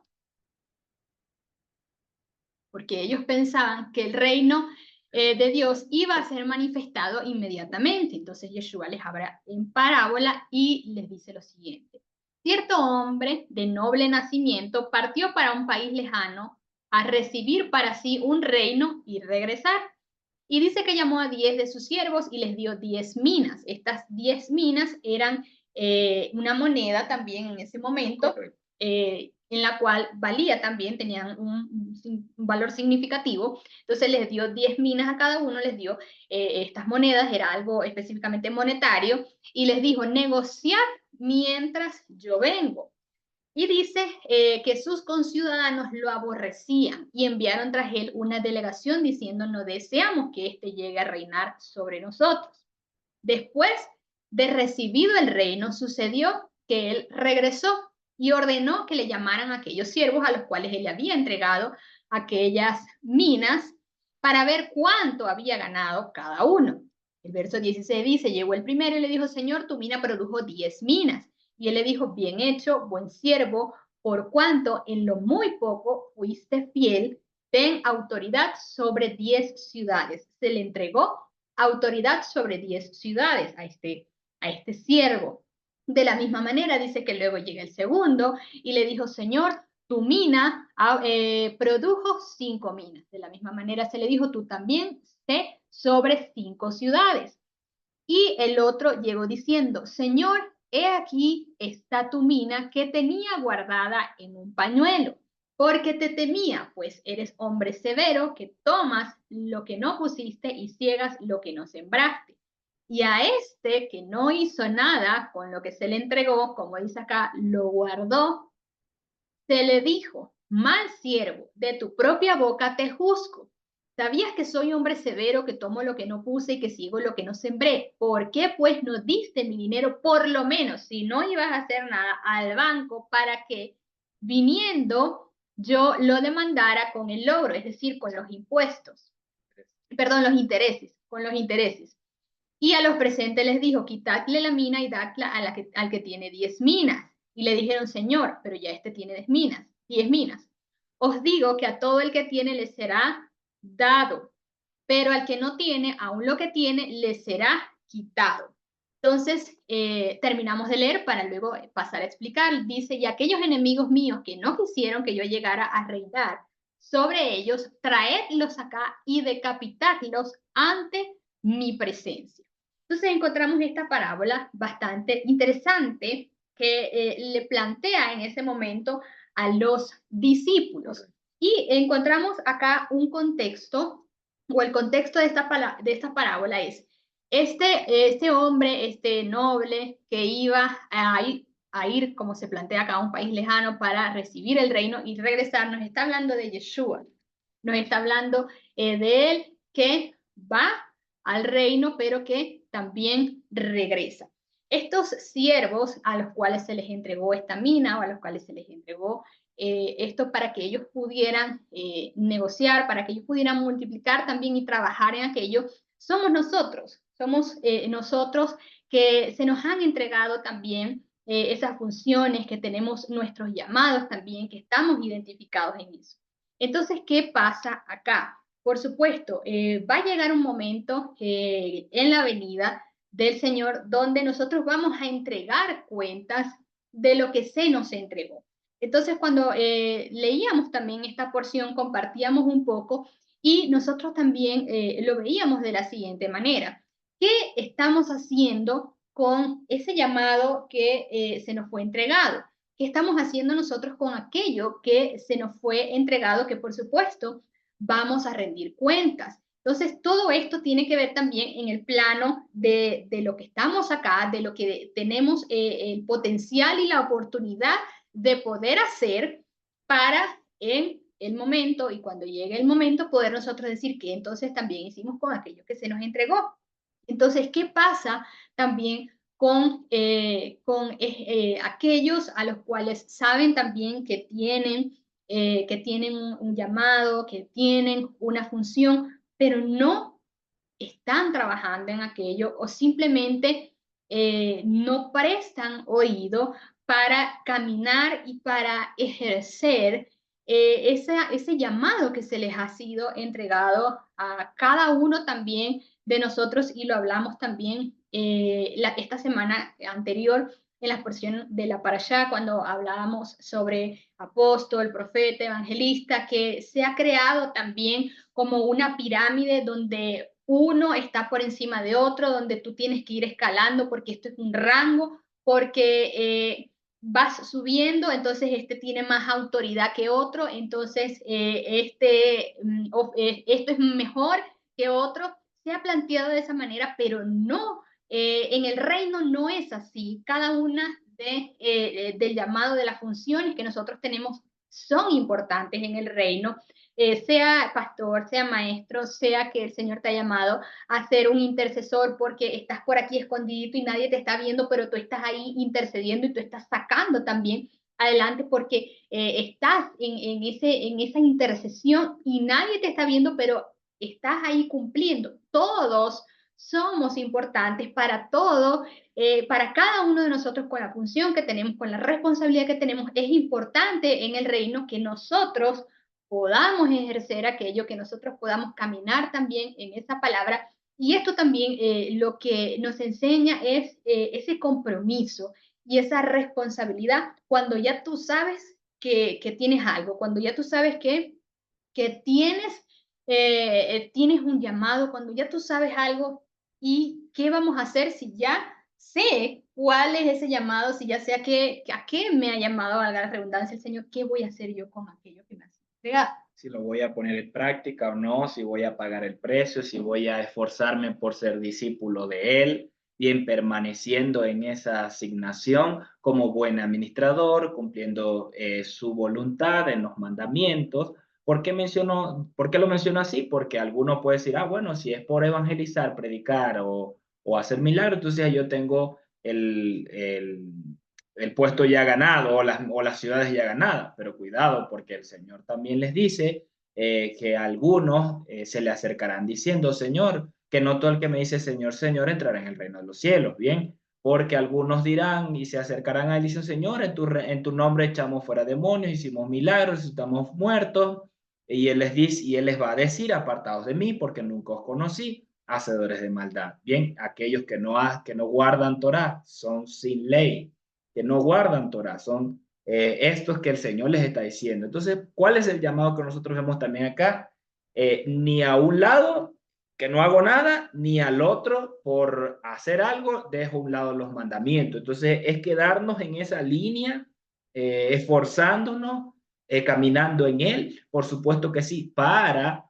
de Dios iba a ser manifestado inmediatamente. Entonces Yeshua les habla en parábola y les dice lo siguiente. Cierto hombre de noble nacimiento partió para un país lejano a recibir para sí un reino y regresar. Y dice que llamó a 10 de sus siervos y les dio 10 minas. Estas 10 minas eran una moneda también en ese momento, en la cual valía también, tenían un valor significativo. Entonces les dio 10 minas a cada uno, les dio estas monedas, era algo específicamente monetario, y les dijo, negociad mientras yo vengo. Y dice que sus conciudadanos lo aborrecían y enviaron tras él una delegación diciendo, no deseamos que éste llegue a reinar sobre nosotros. Después de recibido el reino, sucedió que él regresó y ordenó que le llamaran a aquellos siervos a los cuales él le había entregado aquellas minas para ver cuánto había ganado cada uno. El verso 16 dice, llegó el primero y le dijo, Señor, tu mina produjo 10 minas. Y él le dijo, bien hecho, buen siervo, por cuanto en lo muy poco fuiste fiel, ten autoridad sobre 10 ciudades. Se le entregó autoridad sobre 10 ciudades a este siervo. De la misma manera dice que luego llega el segundo y le dijo, Señor, tu mina produjo 5 minas. De la misma manera se le dijo, tú también sé sobre 5 ciudades. Y el otro llegó diciendo, Señor, he aquí está tu mina que tenía guardada en un pañuelo, porque te temía, pues eres hombre severo que tomas lo que no pusiste y ciegas lo que no sembraste. Y a este que no hizo nada con lo que se le entregó, como dice acá, lo guardó, se le dijo, mal siervo, de tu propia boca te juzgo. ¿Sabías que soy hombre severo, que tomo lo que no puse y que sigo lo que no sembré? ¿Por qué pues no diste mi dinero, por lo menos, si no ibas a hacer nada, al banco para que, viniendo, yo lo demandara con el logro, es decir, con los impuestos? Perdón, los intereses, con los intereses. Y a los presentes les dijo, quitadle la mina y dadla al que tiene 10 minas. Y le dijeron, Señor, pero ya este tiene 10 minas, 10 minas. Os digo que a todo el que tiene le será dado, pero al que no tiene, aún lo que tiene, le será quitado. Entonces, terminamos de leer para luego pasar a explicar. Dice, y aquellos enemigos míos que no quisieron que yo llegara a reinar sobre ellos, traedlos acá y decapitadlos ante mi presencia. Entonces encontramos esta parábola bastante interesante que le plantea en ese momento a los discípulos. Y encontramos acá un contexto, o el contexto de esta parábola es, este hombre, este noble que iba a ir, como se plantea acá, a un país lejano para recibir el reino y regresar, nos está hablando de Yeshua, nos está hablando de él que va al reino, pero que también regresa. Estos siervos a los cuales se les entregó esta mina o a los cuales se les entregó esto para que ellos pudieran negociar, para que ellos pudieran multiplicar también y trabajar en aquello, somos nosotros que se nos han entregado también esas funciones, que tenemos nuestros llamados también, que estamos identificados en eso. Entonces, ¿qué pasa acá? Por supuesto, va a llegar un momento en la venida del Señor donde nosotros vamos a entregar cuentas de lo que se nos entregó. Entonces, cuando leíamos también esta porción, compartíamos un poco y nosotros también lo veíamos de la siguiente manera. ¿Qué estamos haciendo con ese llamado que se nos fue entregado? ¿Qué estamos haciendo nosotros con aquello que se nos fue entregado, que por supuesto vamos a rendir cuentas? Entonces, todo esto tiene que ver también en el plano de lo que estamos acá, de lo que tenemos el potencial y la oportunidad de poder hacer para en el momento, y cuando llegue el momento poder nosotros decir que entonces también hicimos con aquello que se nos entregó. Entonces, ¿qué pasa también con aquellos a los cuales saben también que tienen un llamado, que tienen una función, pero no están trabajando en aquello o simplemente no prestan oído para caminar y para ejercer ese llamado que se les ha sido entregado a cada uno también de nosotros, y lo hablamos también esta semana anterior en la porción de la Parashá, cuando hablábamos sobre apóstol, profeta, evangelista, que se ha creado también como una pirámide donde uno está por encima de otro, donde tú tienes que ir escalando porque esto es un rango, porque vas subiendo, entonces este tiene más autoridad que otro, entonces esto es mejor que otro. Se ha planteado de esa manera, pero no, en el reino no es así. Cada una del llamado, de las funciones que nosotros tenemos son importantes en el reino, sea pastor, sea maestro, sea que el Señor te ha llamado a ser un intercesor porque estás por aquí escondidito y nadie te está viendo, pero tú estás ahí intercediendo y tú estás sacando también adelante porque estás en esa intercesión y nadie te está viendo, pero estás ahí cumpliendo. Todos somos importantes para todo, para cada uno de nosotros con la función que tenemos, con la responsabilidad que tenemos. Es importante en el reino que nosotros podamos ejercer aquello, que nosotros podamos caminar también en esa palabra. Y esto también lo que nos enseña es ese compromiso y esa responsabilidad cuando ya tú sabes que tienes algo, cuando ya tú sabes que tienes un llamado, cuando ya tú sabes algo y qué vamos a hacer si ya sé cuál es ese llamado, si ya sé a qué me ha llamado, valga la redundancia, el Señor, qué voy a hacer yo con aquello que me ha sido entregado. Si lo voy a poner en práctica o no, si voy a pagar el precio, si voy a esforzarme por ser discípulo de Él, bien permaneciendo en esa asignación como buen administrador, cumpliendo su voluntad en los mandamientos. ¿Por qué lo menciono así? Porque alguno puede decir, ah, bueno, si es por evangelizar, predicar o hacer milagros, entonces yo tengo el puesto ya ganado o las ciudades ya ganadas, pero cuidado porque el Señor también les dice que algunos se le acercarán diciendo, Señor, que no todo el que me dice Señor, Señor entrará en el reino de los cielos, ¿bien? Porque algunos dirán y se acercarán a él y dicen, Señor, en tu nombre echamos fuera demonios, hicimos milagros, estamos muertos, y él les dice, y él les va a decir, apartados de mí, porque nunca os conocí, hacedores de maldad. Bien, aquellos que no guardan Torah son sin ley, que no guardan Torah, son estos que el Señor les está diciendo. Entonces, ¿cuál es el llamado que nosotros vemos también acá? Ni a un lado, que no hago nada, ni al otro, por hacer algo, dejo a un lado los mandamientos. Entonces, es quedarnos en esa línea, esforzándonos, caminando en él, por supuesto que sí, para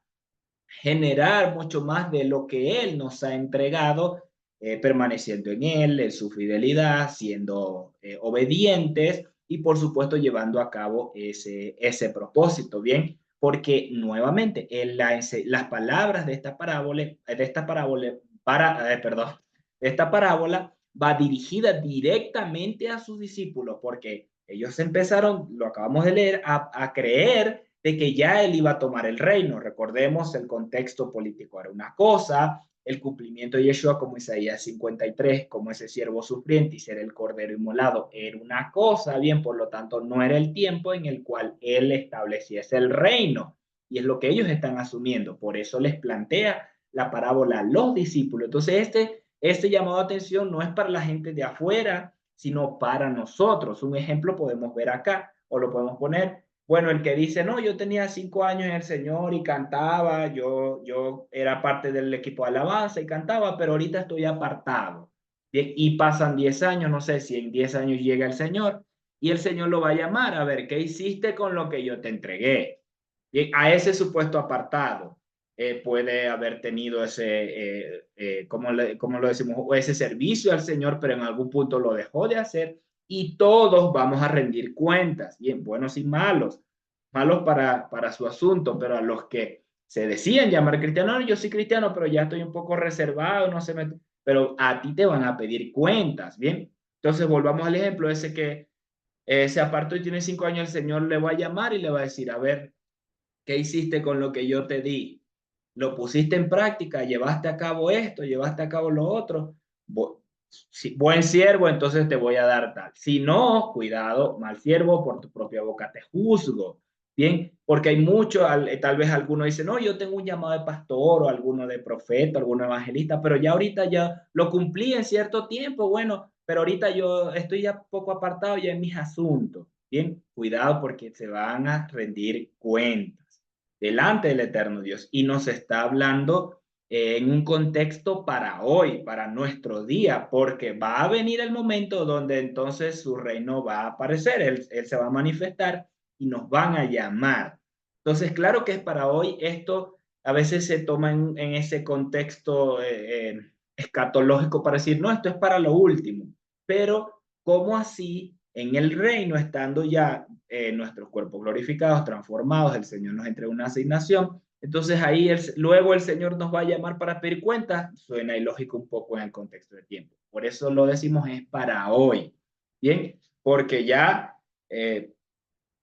generar mucho más de lo que Él nos ha entregado, permaneciendo en Él, en su fidelidad, siendo obedientes y por supuesto llevando a cabo ese propósito, ¿bien? Porque nuevamente las palabras de esta parábola va dirigida directamente a sus discípulos, porque ellos empezaron, lo acabamos de leer, a creer de que ya él iba a tomar el reino. Recordemos, el contexto político era una cosa, el cumplimiento de Yeshua como Isaías 53, como ese siervo sufriente y ser el cordero inmolado, era una cosa, bien, por lo tanto no era el tiempo en el cual él estableciese el reino. Y es lo que ellos están asumiendo. Por eso les plantea la parábola a los discípulos. Entonces, este llamado de atención no es para la gente de afuera, sino para nosotros. Un ejemplo podemos ver acá, o lo podemos poner. Bueno, el que dice, no, yo tenía 5 años en el Señor y cantaba, yo era parte del equipo de alabanza y cantaba, pero ahorita estoy apartado. Bien, y pasan 10 años, no sé si en 10 años llega el Señor y el Señor lo va a llamar a ver, ¿qué hiciste con lo que yo te entregué? Bien, a ese supuesto apartado puede haber tenido ¿cómo lo decimos? O ese servicio al Señor, pero en algún punto lo dejó de hacer y todos vamos a rendir cuentas, bien, buenos y malos. malos para su asunto, pero a los que se decían llamar cristianos, no, yo soy cristiano, pero ya estoy un poco reservado, no sé, pero a ti te van a pedir cuentas, ¿bien? Entonces volvamos al ejemplo ese que se apartó y tiene 5 años, el Señor le va a llamar y le va a decir, a ver, ¿qué hiciste con lo que yo te di? ¿Lo pusiste en práctica? ¿Llevaste a cabo esto? ¿Llevaste a cabo lo otro? Si, buen siervo, entonces te voy a dar tal. Si no, cuidado, mal siervo, por tu propia boca te juzgo. Bien, porque hay mucho, tal vez alguno dice, no, yo tengo un llamado de pastor o alguno de profeta, alguno evangelista, pero ya ahorita ya lo cumplí en cierto tiempo, bueno, pero ahorita yo estoy ya poco apartado ya en mis asuntos. Bien, cuidado porque se van a rendir cuentas delante del eterno Dios y nos está hablando en un contexto para hoy, para nuestro día, porque va a venir el momento donde entonces su reino va a aparecer, él se va a manifestar y nos van a llamar. Entonces, claro que es para hoy, esto a veces se toma en ese contexto escatológico para decir, no, esto es para lo último, pero ¿cómo así en el reino, estando ya nuestros cuerpos glorificados, transformados, el Señor nos entrega una asignación? Entonces ahí luego el Señor nos va a llamar para pedir cuentas, suena ilógico un poco en el contexto de tiempo. Por eso lo decimos es para hoy, ¿bien? Porque ya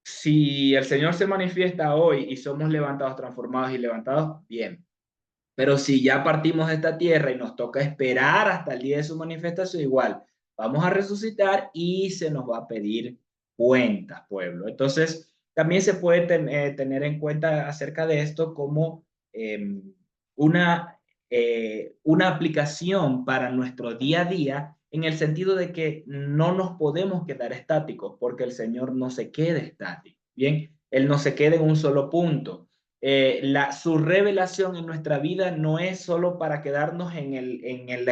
si el Señor se manifiesta hoy y somos levantados, transformados y levantados, bien. Pero si ya partimos de esta tierra y nos toca esperar hasta el día de su manifestación, igual, vamos a resucitar y se nos va a pedir cuentas, pueblo. Entonces, también se puede tener en cuenta acerca de esto como eh, una, una aplicación para nuestro día a día en el sentido de que no nos podemos quedar estáticos porque el Señor no se queda estático, ¿bien? Él no se queda en un solo punto. Su revelación en nuestra vida no es solo para quedarnos en el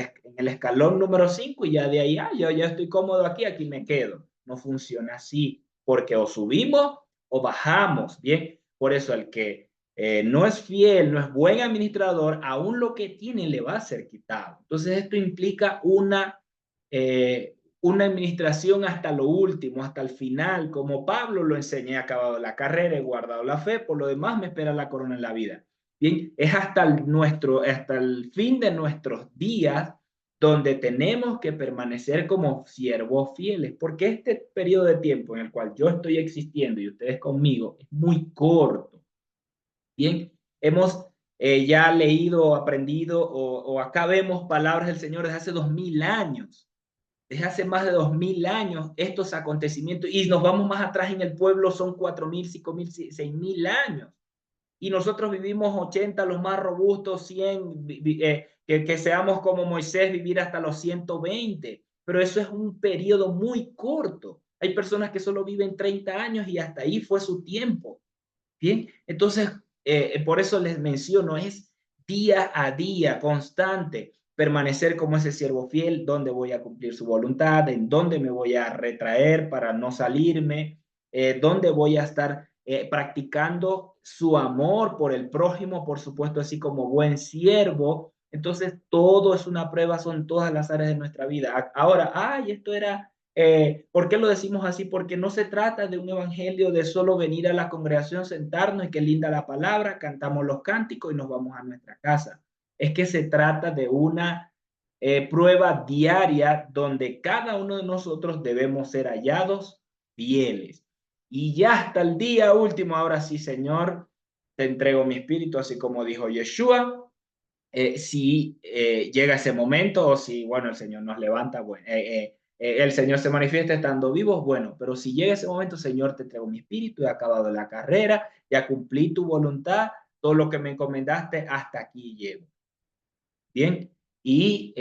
escalón número 5 y ya de ahí, yo ya estoy cómodo aquí, aquí me quedo. No funciona así, porque o subimos o bajamos, ¿bien? Por eso el que no es fiel, no es buen administrador, aún lo que tiene le va a ser quitado. Entonces esto implica una administración hasta lo último, hasta el final, como Pablo lo enseña, he acabado la carrera, he guardado la fe, por lo demás me espera la corona en la vida. Bien, es hasta el fin de nuestros días donde tenemos que permanecer como siervos fieles, porque este periodo de tiempo en el cual yo estoy existiendo y ustedes conmigo es muy corto. Bien, hemos ya leído, aprendido o acá vemos palabras del Señor desde hace 2000 años. Desde hace más de 2000 años estos acontecimientos, y nos vamos más atrás en el pueblo, son 4000, 5000, 6000 años. Y nosotros vivimos 80, los más robustos, 100, que seamos como Moisés, vivir hasta los 120. Pero eso es un periodo muy corto. Hay personas que solo viven 30 años y hasta ahí fue su tiempo. Bien, entonces, por eso les menciono, es día a día, constante, permanecer como ese siervo fiel, donde voy a cumplir su voluntad, en dónde me voy a retraer para no salirme, dónde voy a estar practicando su amor por el prójimo, por supuesto, así como buen siervo. Entonces, todo es una prueba, son todas las áreas de nuestra vida. Ahora, esto era ¿por qué lo decimos así? Porque no se trata de un evangelio de solo venir a la congregación, sentarnos y qué linda la palabra, cantamos los cánticos y nos vamos a nuestra casa. Es que se trata de una prueba diaria donde cada uno de nosotros debemos ser hallados fieles. Y ya hasta el día último, ahora sí, Señor, te entrego mi espíritu, así como dijo Yeshua. Si llega ese momento o si, bueno, el Señor nos levanta, bueno, el Señor se manifiesta estando vivos, bueno, pero si llega ese momento, Señor, te traigo mi espíritu, he acabado la carrera, ya cumplí tu voluntad, todo lo que me encomendaste, hasta aquí llego. Bien, y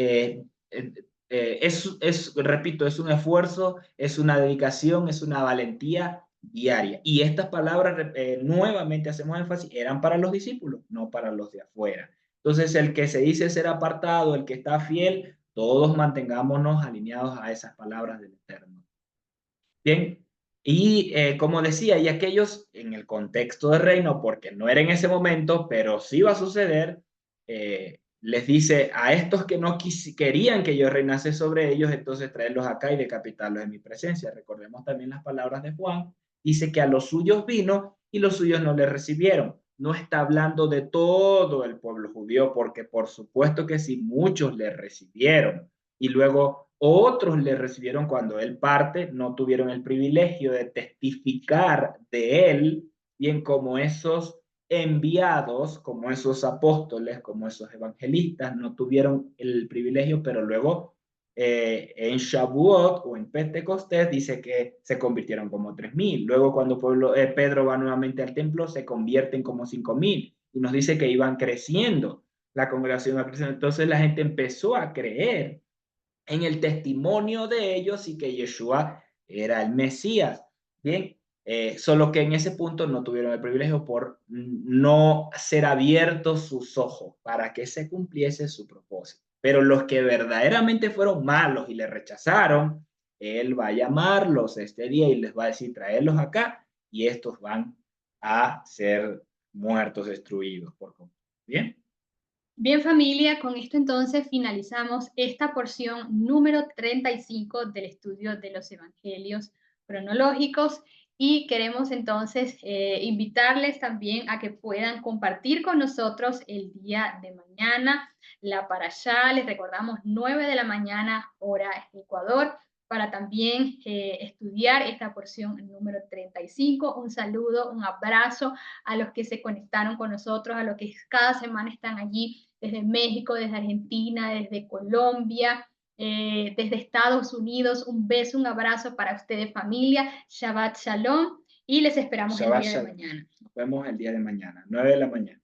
repito, es un esfuerzo, es una dedicación, es una valentía diaria. Y estas palabras, nuevamente hacemos énfasis, eran para los discípulos, no para los de afuera. Entonces, el que se dice ser apartado, el que está fiel, todos mantengámonos alineados a esas palabras del Eterno. Bien, y como decía, y aquellos en el contexto de reino, porque no era en ese momento, pero sí va a suceder, les dice a estos que no querían que yo reinase sobre ellos, entonces traerlos acá y decapitarlos en mi presencia. Recordemos también las palabras de Juan, dice que a los suyos vino y los suyos no le recibieron. No está hablando de todo el pueblo judío, porque por supuesto que sí, muchos le recibieron. Y luego otros le recibieron cuando él parte, no tuvieron el privilegio de testificar de él, bien como esos enviados, como esos apóstoles, como esos evangelistas, no tuvieron el privilegio, pero luego en Shavuot o en Pentecostés dice que se convirtieron como 3.000. Luego cuando Pedro va nuevamente al templo se convierten como 5.000 y nos dice que iban creciendo, la congregación va creciendo. Entonces la gente empezó a creer en el testimonio de ellos y que Yeshua era el Mesías. Bien, solo que en ese punto no tuvieron el privilegio por no ser abiertos sus ojos para que se cumpliese su propósito. Pero los que verdaderamente fueron malos y le rechazaron, él va a llamarlos este día y les va a decir, traerlos acá, y estos van a ser muertos, destruidos por completo. Bien. Bien, familia, con esto entonces finalizamos esta porción número 35 del estudio de los evangelios cronológicos y queremos entonces invitarles también a que puedan compartir con nosotros el día de mañana la parashá. Les recordamos 9 de la mañana hora Ecuador para también estudiar esta porción número 35. Un saludo, un abrazo a los que se conectaron con nosotros, a los que cada semana están allí desde México, desde Argentina, desde Colombia, desde Estados Unidos. Un beso, un abrazo para ustedes, familia. Shabbat Shalom y les esperamos el día de mañana. Nos vemos el día de mañana, 9 de la mañana.